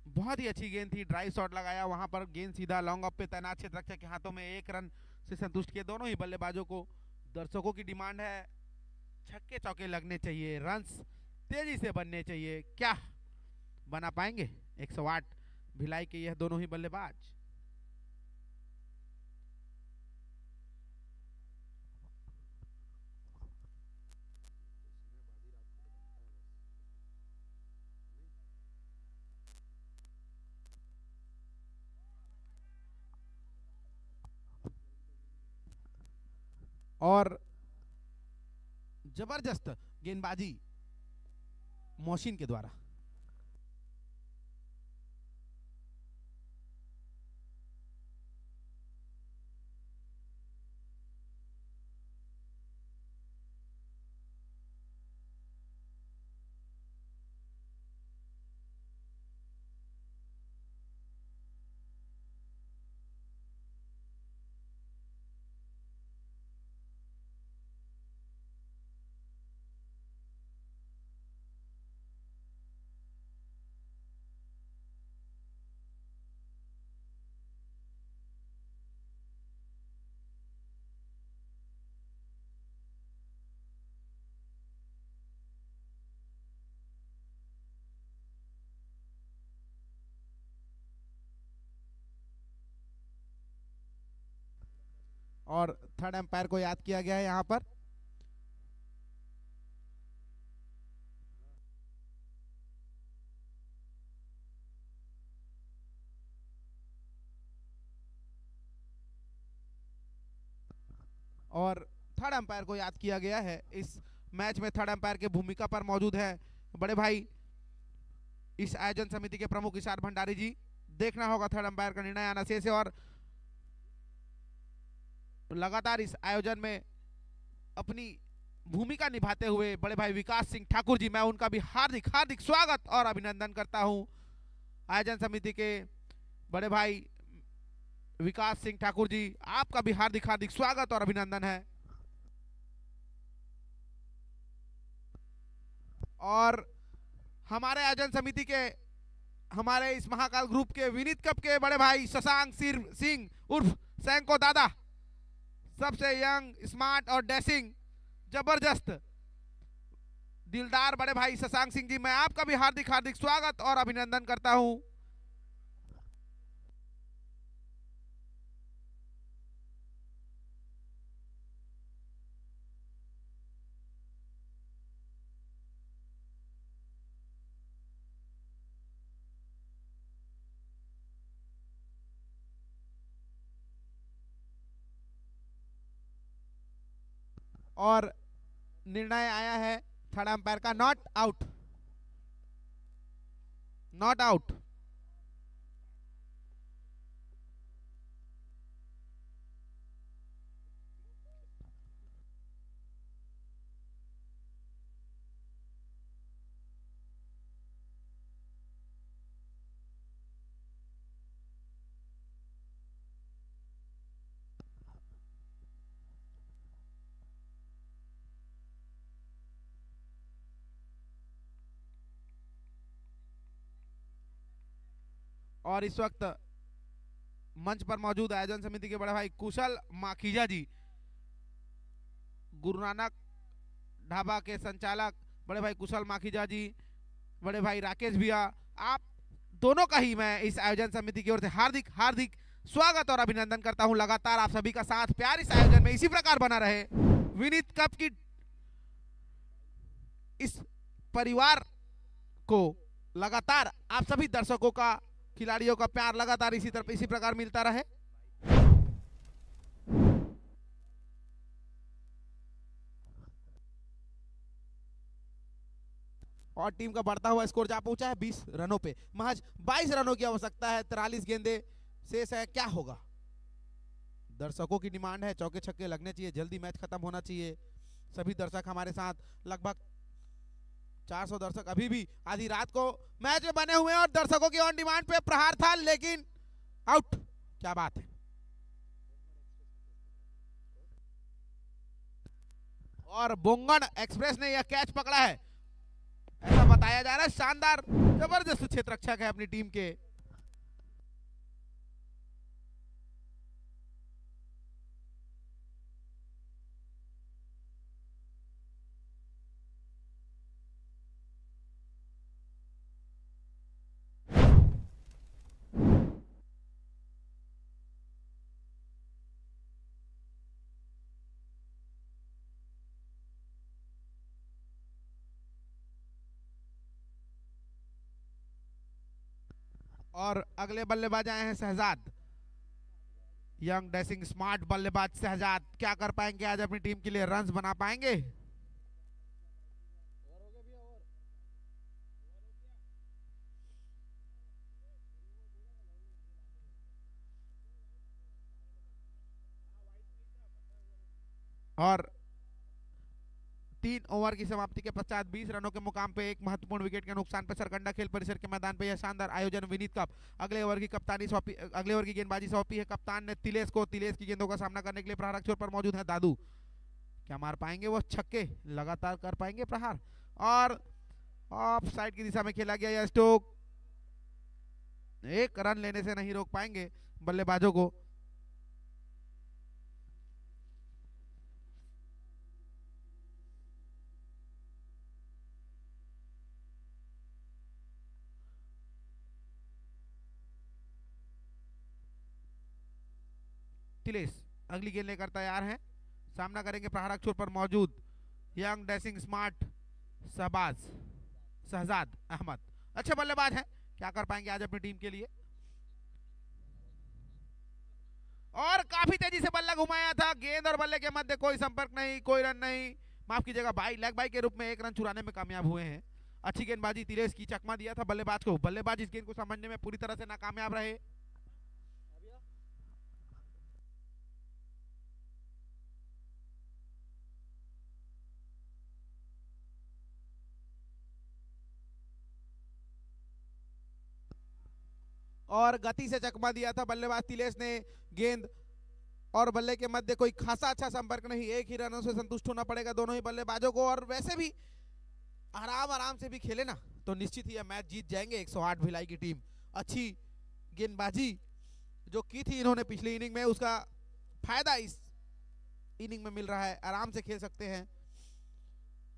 बहुत ही अच्छी गेंद थी, ड्राइव शॉट लगाया वहां पर, गेंद सीधा लॉन्ग ऑफ पे तैनात क्षेत्ररक्षक के हाथों में, 1 रन से संतुष्ट किए दोनों ही बल्लेबाजों को। दर्शकों की डिमांड है छक्के चौके लगने चाहिए, रन्स तेजी से बनने चाहिए, क्या बना पाएंगे 108 भिलाई के यह दोनों ही बल्लेबाज। और जबरदस्त गेंदबाजी मोहसिन के द्वारा। और थर्ड एम्पायर को याद किया गया है यहां पर। और थर्ड एम्पायर को याद किया गया है इस मैच में। थर्ड एम्पायर के भूमिका पर मौजूद है बड़े भाई इस आयोजन समिति के प्रमुख इशार भंडारी जी। देखना होगा थर्ड एम्पायर का निर्णय आना शेष है। और लगातार इस आयोजन में अपनी भूमिका निभाते हुए बड़े भाई विकास सिंह ठाकुर जी, मैं उनका भी हार्दिक हार्दिक स्वागत और अभिनंदन करता हूं। आयोजन समिति के बड़े भाई विकास सिंह ठाकुर जी, आपका भी हार्दिक हार्दिक स्वागत और अभिनंदन है। और हमारे आयोजन समिति के हमारे इस महाकाल ग्रुप के विनीत कप के बड़े भाई शशांक सिंह उर्फ सैंको दादा, सबसे यंग, स्मार्ट और डैशिंग जबरदस्त दिलदार बड़े भाई शशांक सिंह जी, मैं आपका भी हार्दिक हार्दिक स्वागत और अभिनंदन करता हूं। और निर्णय आया है थर्ड अंपायर का नॉट आउट, नॉट आउट। और इस वक्त मंच पर मौजूद आयोजन समिति के बड़े भाई कुशल माखीजा जी, गुरु नानक ढाबा के संचालक बड़े भाई कुशल माखीजा जी, बड़े भाई राकेश भैया, आप दोनों का ही मैं इस आयोजन समिति की ओर से हार्दिक हार्दिक स्वागत और अभिनंदन करता हूं। लगातार आप सभी का साथ प्यार इस आयोजन में इसी प्रकार बना रहे। विनीत कप की इस परिवार को लगातार आप सभी दर्शकों का, खिलाड़ियों का प्यार लगातार इसी प्रकार मिलता रहे। और टीम का बढ़ता हुआ स्कोर जा पहुंचा है 20 रनों पे। महज 22 रनों की आवश्यकता है, 43 गेंदे शेष है, क्या होगा? दर्शकों की डिमांड है चौके छक्के लगने चाहिए, जल्दी मैच खत्म होना चाहिए। सभी दर्शक हमारे साथ, लगभग 400 दर्शक अभी भी आधी रात को मैच में बने हुए हैं और दर्शकों की ऑन डिमांड पे प्रहार था, लेकिन आउट। क्या बात है। और बोंगन एक्सप्रेस ने यह कैच पकड़ा है, ऐसा बता बताया जा रहा है। शानदार जबरदस्त क्षेत्र रक्षक है अपनी टीम के। और अगले बल्लेबाज आए हैं शहजाद, यंग डैशिंग स्मार्ट बल्लेबाज शहजाद। क्या कर पाएंगे आज अपनी टीम के लिए, रन्स बना पाएंगे? और 3 ओवर की समाप्ति के पश्चात 20 रनों के मुकाम पे एक महत्वपूर्ण विकेट के नुकसान पर सरकंडा खेल परिसर के मैदान पे यह शानदार आयोजन विनीत कप। अगले ओवर की गेंदबाजी सौंपी है कप्तान ने तिलेश को। तिलेश की गेंदों का सामना करने के लिए प्रहारक छोर पर मौजूद है दादू। क्या मार पाएंगे वो छक्के, लगातार कर पाएंगे प्रहार? और ऑफ साइड की दिशा में खेला गया यह स्ट्रोक, एक रन लेने से नहीं रोक पाएंगे बल्लेबाजों को। तिलेश अगली गेंद लेकर तैयार हैं, सामना करेंगे प्रहारक छोर पर मौजूद young dashing smart Shahzad Ahmed. अच्छे बल्लेबाज हैं, क्या कर पाएंगे आज अपनी टीम के लिए? और काफी तेजी से बल्ला घुमाया था, गेंद और बल्ले के मध्य कोई संपर्क नहीं, कोई रन नहीं, माफ कीजिएगा लेग बाई के रूप में एक रन चुराने में कामयाब हुए हैं। अच्छी गेंदबाजी तिलेश की, चकमा दिया था बल्लेबाज को। बल्लेबाज इस गेंद को समझने में पूरी तरह से नाकामयाब रहे। और गति से चकमा दिया था बल्लेबाज तिलेश ने। गेंद और बल्ले के मध्य कोई खासा अच्छा संपर्क नहीं, एक ही रनों से संतुष्ट होना पड़ेगा दोनों ही बल्लेबाजों को। और वैसे भी आराम से भी खेले ना तो निश्चित ही यह मैच जीत जाएंगे 108 भिलाई की टीम। अच्छी गेंदबाजी जो की थी इन्होंने पिछली इनिंग में, उसका फायदा इस इनिंग में मिल रहा है। आराम से खेल सकते हैं।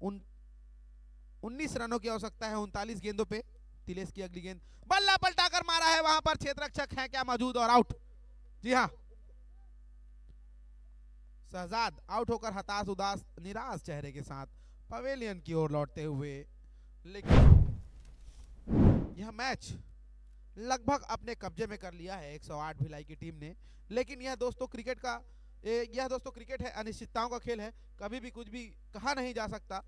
19 रनों की आवश्यकता है 39 गेंदों पे। तिलेश की अगली गेंद, बल्ला पलटाकर मारा है, वहां पर क्षेत्ररक्षक है क्या मौजूद और आउट। जी हाँ, शहजाद आउट होकर हताश, उदास, निराश चेहरे के साथ पवेलियन की ओर लौटते हुए। लेकिन यह मैच लगभग अपने कब्जे में कर लिया है 108 भिलाई की टीम ने। लेकिन यह दोस्तों क्रिकेट है, अनिश्चितताओं का खेल है, कभी भी कुछ भी कहा नहीं जा सकता।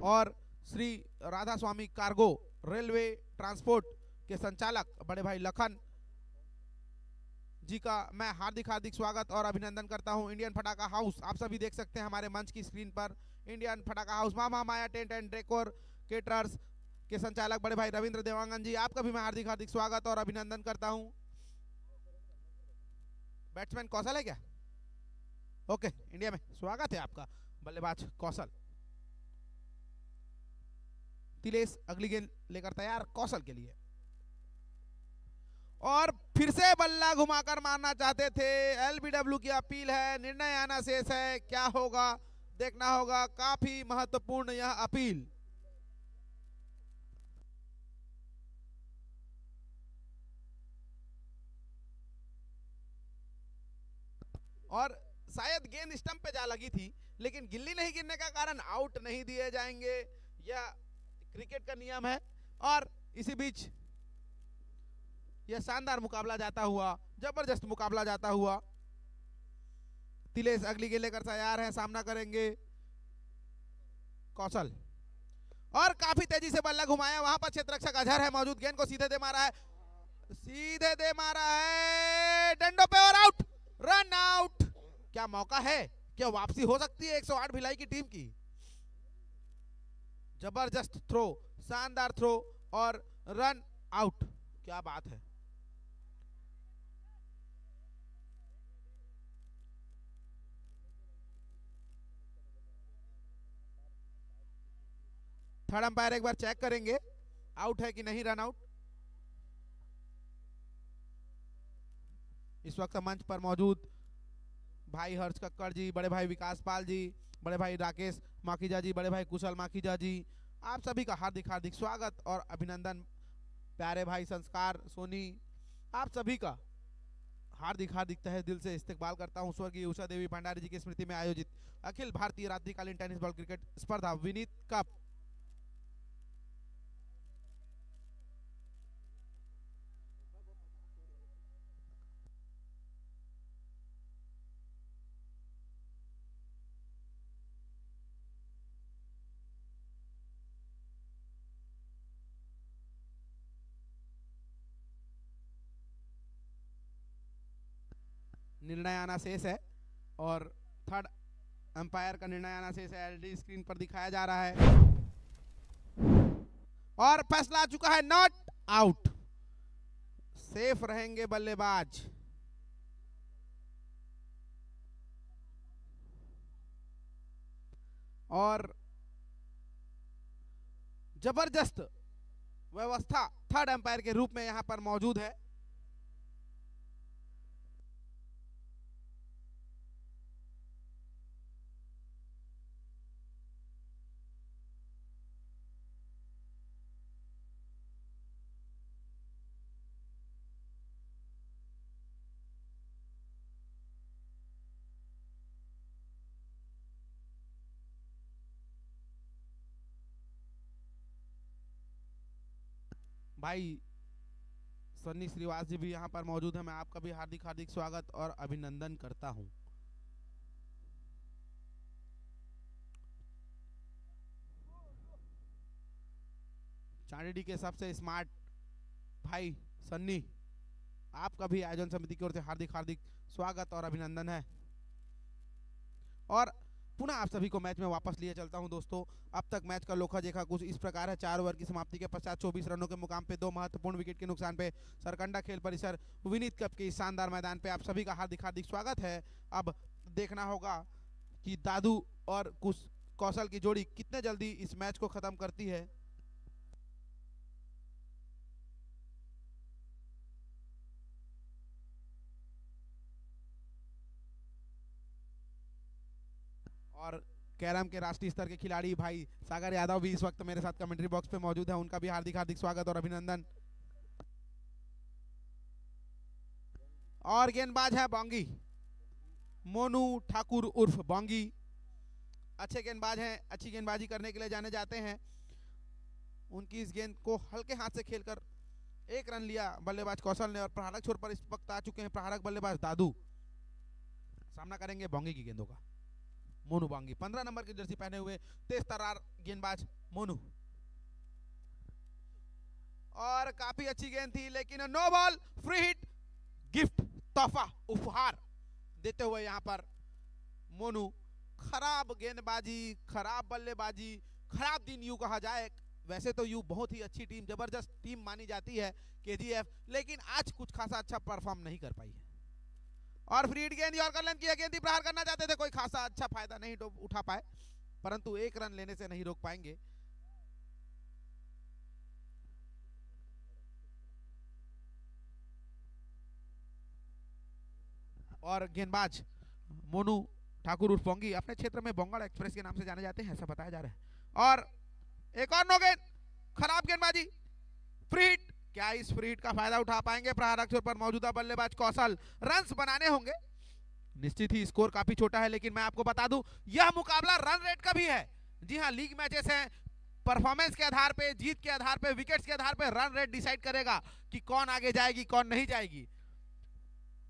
और श्री राधा स्वामी कार्गो रेलवे ट्रांसपोर्ट के संचालक बड़े भाई लखन जी का मैं हार्दिक स्वागत और अभिनंदन करता हूं। इंडियन फटाका हाउस आप सभी देख सकते हैं हमारे मंच की स्क्रीन पर। इंडियन फटाका house mama Maya tent and decor caterers के संचालक बड़े भाई रविंद्र देवांगन जी, आपका भी मैं हार्दिक स्वागत और अभिनंदन करता हूं। बैट्समैन कौशल है क्या? ओके, इंडिया में स्वागत है आपका बल्लेबाज कौशल। तिलेश अगली गेंद लेकर तैयार कौशल के लिए, और फिर से बल्ला घुमाकर मारना चाहते थे। एलबीडब्ल्यू की अपील है, निर्णय आना शेष है, क्या होगा देखना होगा। काफी महत्वपूर्ण यह अपील। और शायद गेंद स्टंप पे जा लगी थी, लेकिन गिल्ली नहीं गिरने का कारण आउट नहीं दिए जाएंगे, यह क्रिकेट का नियम है। और इसी बीच यह शानदार मुकाबला जाता हुआ, जबरदस्त मुकाबला जाता हुआ। तिलेश अगली गेंद लेकर तैयार है, सामना करेंगे कौशल। और काफी तेजी से बल्ला घुमाया, वहां पर क्षेत्ररक्षक अजहर है मौजूद, गेंद को सीधे दे मारा है, डंडों पे और आउट, रन आउट। क्या मौका है, क्या वापसी हो सकती है 108 भिलाई की टीम की? जबरदस्त थ्रो, शानदार थ्रो और रन आउट, क्या बात है। थर्ड अंपायर एक बार चेक करेंगे आउट है कि नहीं, रन आउट। इस वक्त मंच पर मौजूद भाई हर्ष कक्कड़ जी, बड़े भाई विकास पाल जी, बड़े भाई राकेश माखीजा जी, बड़े भाई कुशल माखीजा जी, आप सभी का हार्दिक हार्दिक स्वागत और अभिनंदन। प्यारे भाई संस्कार सोनी, आप सभी का हार्दिक हार्दिक तहे दिल से इस्तकबाल करता हूं स्वर्गीय उषा देवी भंडारी जी की स्मृति में आयोजित अखिल भारतीय रात्रिकालीन टेनिस बॉल क्रिकेट स्पर्धा विनीत कप। निर्णय आना शेष है और थर्ड अंपायर का निर्णय आना शेष है, एलईडी स्क्रीन पर दिखाया जा रहा है और फैसला आ चुका है, नॉट आउट। सेफ रहेंगे बल्लेबाज। और जबरदस्त व्यवस्था थर्ड अंपायर के रूप में यहां पर मौजूद है। भाई सन्नी श्रीवास जी भी यहाँ पर मौजूद है, मैं आपका भी हार्दिक हार्दिक स्वागत और अभिनंदन करता हूं। चांडीडी के सबसे स्मार्ट भाई सन्नी, आपका भी आयोजन समिति की ओर से हार्दिक हार्दिक स्वागत और अभिनंदन है। और पुनः आप सभी को मैच में वापस लिए चलता हूं दोस्तों। अब तक मैच का लोखा देखा कुछ इस प्रकार है। 4 ओवर की समाप्ति के पश्चात 24 रनों के मुकाम पे 2 महत्वपूर्ण विकेट के नुकसान पे सरकंडा खेल परिसर विनीत कप के इस शानदार मैदान पे आप सभी का हार्दिक हार्दिक स्वागत है। अब देखना होगा कि दादू और कुछ कौशल की जोड़ी कितने जल्दी इस मैच को खत्म करती है। और कैरम के राष्ट्रीय स्तर के खिलाड़ी भाई सागर यादव भी इस वक्त मेरे साथ कमेंट्री बॉक्स पे मौजूद है, उनका भी हार्दिक हार्दिक स्वागत और अभिनंदन। और गेंदबाज है बोंगी, मोनू ठाकुर उर्फ बोंगी। अच्छे गेंदबाज हैं, अच्छी गेंदबाजी करने के लिए जाने जाते हैं। उनकी इस गेंद को हल्के हाथ से खेलकर 1 रन लिया बल्लेबाज कौशल ने और प्रहारक छोर पर इस वक्त आ चुके हैं प्रहारक बल्लेबाज दादू। सामना करेंगे बोंगी की गेंदों का। मोनू बोंगी 15 नंबर की जर्सी पहने हुए तेज तर्रार गेंदबाज मोनू। और काफी अच्छी गेंद थी लेकिन no ball, free hit, gift तोहफा उपहार देते हुए यहां पर मोनू। खराब गेंदबाजी, खराब बल्लेबाजी, खराब दिन यूं कहा जाए। वैसे तो यूं बहुत ही अच्छी टीम, जबरदस्त टीम मानी जाती है केजीएफ, लेकिन आज कुछ खासा अच्छा परफॉर्म नहीं कर पाई है। और फ्री हिट गेंद यॉर्कर लेंथ की गेंद प्रहार करना चाहते थे, कोई खासा अच्छा फायदा नहीं उठा पाए, परंतु 1 रन लेने से नहीं रोक पाएंगे। और गेंदबाज मोनू ठाकुर उर्फ बोंगी अपने क्षेत्र में बोंगड़ एक्सप्रेस के नाम से जाने जाते हैं, ऐसा बताया जा रहा है। और एक और नो गेंद, खराब गेंदबाजी, फ्री हिट। क्या इस फ्री हिट का फायदा उठा पाएंगे प्रहारक छोर पर मौजूदा बल्लेबाज कौशल? रन्स बनाने होंगे, निश्चित ही स्कोर काफी छोटा है, लेकिन मैं आपको बता दूं यह मुकाबला रन रेट का भी है। जी हां, लीग मैचेस हैं, परफॉर्मेंस के आधार पे, जीत के आधार पे, विकेट्स के आधार पे रन रेट डिसाइड करेगा कि कौन आगे जाएगी कौन नहीं जाएगी।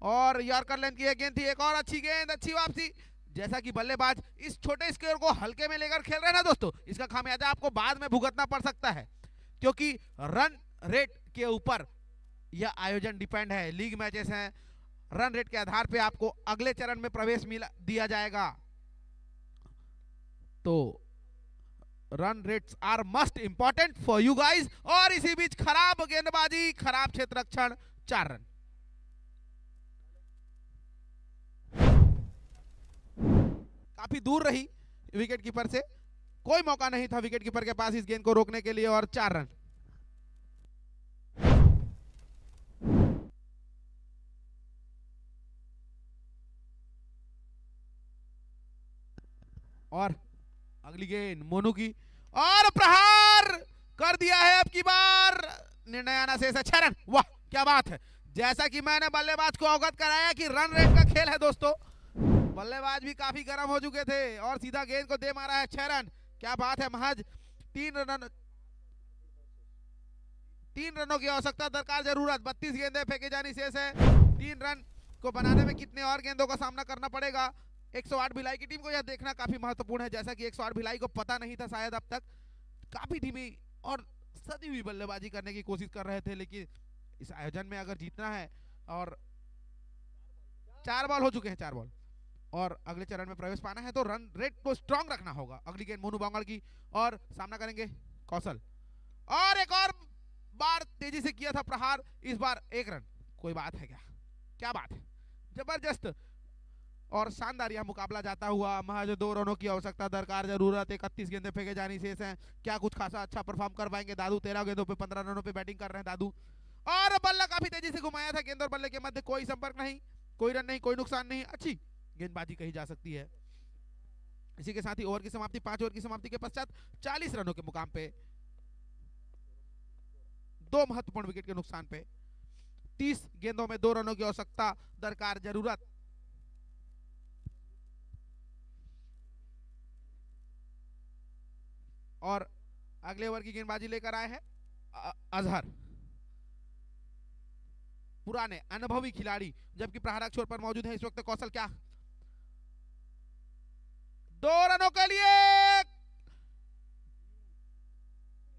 और यॉर्कर लेंथ की गेंद थी, एक और अच्छी गेंद, अच्छी वापसी। जैसा कि बल्लेबाज इस छोटे स्कोर को हल्के में लेकर खेल रहे हैं ना दोस्तों, इसका खामियाजा आपको बाद में भुगतना पड़ सकता है, क्योंकि रन रेट के ऊपर यह आयोजन डिपेंड है। लीग मैचेस हैं, रन रेट के आधार पे आपको अगले चरण में प्रवेश दिया जाएगा। तो run rates are must important for you guys. और इसी बीच खराब गेंदबाजी, खराब क्षेत्र रक्षण, 4 रन। काफी दूर रही विकेट कीपर से, कोई मौका नहीं था विकेट कीपर के पास इस गेंद को रोकने के लिए और 4 रन। और अगली गेंद मोनू की और प्रहार कर दिया है अब की बार। निर्णय आना से 6 रन। वाह क्या बात है। जैसा कि मैंने बल्लेबाज को अवगत कराया कि रन रेट का खेल है दोस्तों, बल्लेबाज भी काफी गर्म हो चुके थे और सीधा गेंद को दे मारा है 6 रन। क्या बात है। महज 3 रनों की आवश्यकता दरकार जरूरत। 32 गेंदें फेंके जानी शेष है। 3 रन को बनाने में कितने और गेंदों का सामना करना पड़ेगा। 108 भिलाई की टीम को यह देखना काफी महत्वपूर्ण है। जैसा कि 108 भिलाई को पता नहीं था शायद अब तक, काफी धीमी और सदी हुई बल्लेबाजी करने की कोशिश कर रहे थे, लेकिन इस आयोजन में अगर जीतना है और 4 बॉल हो चुके हैं, 4 बॉल और अगले चरण में प्रवेश पाना है तो रन रेट को स्ट्रांग रखना होगा। अगली गेंद मोनू बांगड़ की और सामना करेंगे कौशल और एक और बार तेजी से किया था प्रहार, इस बार 1 रन। कोई बात है क्या, क्या बात है। जबरदस्त और शानदार यह मुकाबला जाता हुआ। महज 2 रनों की आवश्यकता दरकार जरूरत। 31 गेंदें फेंके जानी शेष हैं। क्या कुछ खासा अच्छा परफॉर्म कर पाएंगे दादू। 13 गेंदों पे 15 रनों पे बैटिंग कर रहे हैं दादू और बल्ला काफी तेजी से घुमाया था। गेंद और बल्ले के मध्य कोई संपर्क नहीं, कोई रन नहीं, कोई नुकसान नहीं। अच्छी गेंदबाजी कही जा सकती है। इसी के साथ ही ओवर की समाप्ति, 5 ओवर की समाप्ति के पश्चात 40 रनों के मुकाम पे 2 महत्वपूर्ण विकेट के नुकसान पे 30 गेंदों में 2 रनों की आवश्यकता दरकार जरूरत। और अगले ओवर की गेंदबाजी लेकर आए हैं अजहर, पुराने अनुभवी खिलाड़ी, जबकि प्रहारक छोर पर मौजूद है इस वक्त कौशल। क्या 2 रनों के लिए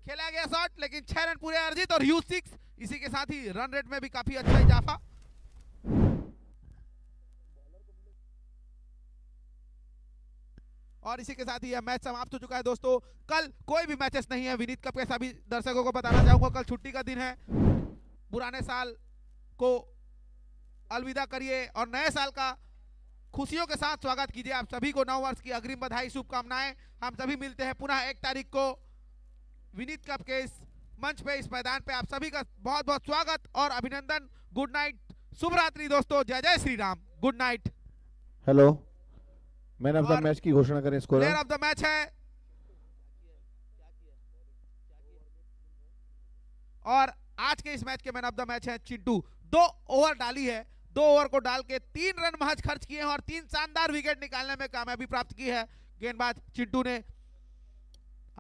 खेला गया शॉट, लेकिन 6 रन पूरे अर्जित और ह्यूज 6। इसी के साथ ही रन रेट में भी काफी अच्छा इजाफा। और इसी के साथ ही यह मैच समाप्त हो चुका है दोस्तों। कल कोई भी मैचेस नहीं है विनीत कप के। सभी दर्शकों को बताना चाहूंगा कल छुट्टी का दिन है। पुराने साल को अलविदा करिए और नए साल का खुशियों के साथ स्वागत कीजिए। आप सभी को नव वर्ष की अग्रिम बधाई, शुभकामनाएं। हम सभी मिलते हैं पुनः 1 तारीख को विनीत कप के इस मंच पे, इस मैदान पे। आप सभी का बहुत बहुत स्वागत और अभिनंदन। गुड नाइट, शुभ रात्रि दोस्तों। जय जय Shri Ram. Good night. Hello, man of the match की घोषणा करें। Score player of the match है और आज के इस मैच के मैन ऑफ द मैच है चिंटू। 2 ओवर डाली है, 2 ओवर को डाल के 3 रन महज खर्च किए हैं और 3 शानदार विकेट निकालने में कामयाबी प्राप्त की है गेंदबाज चिंटू ने।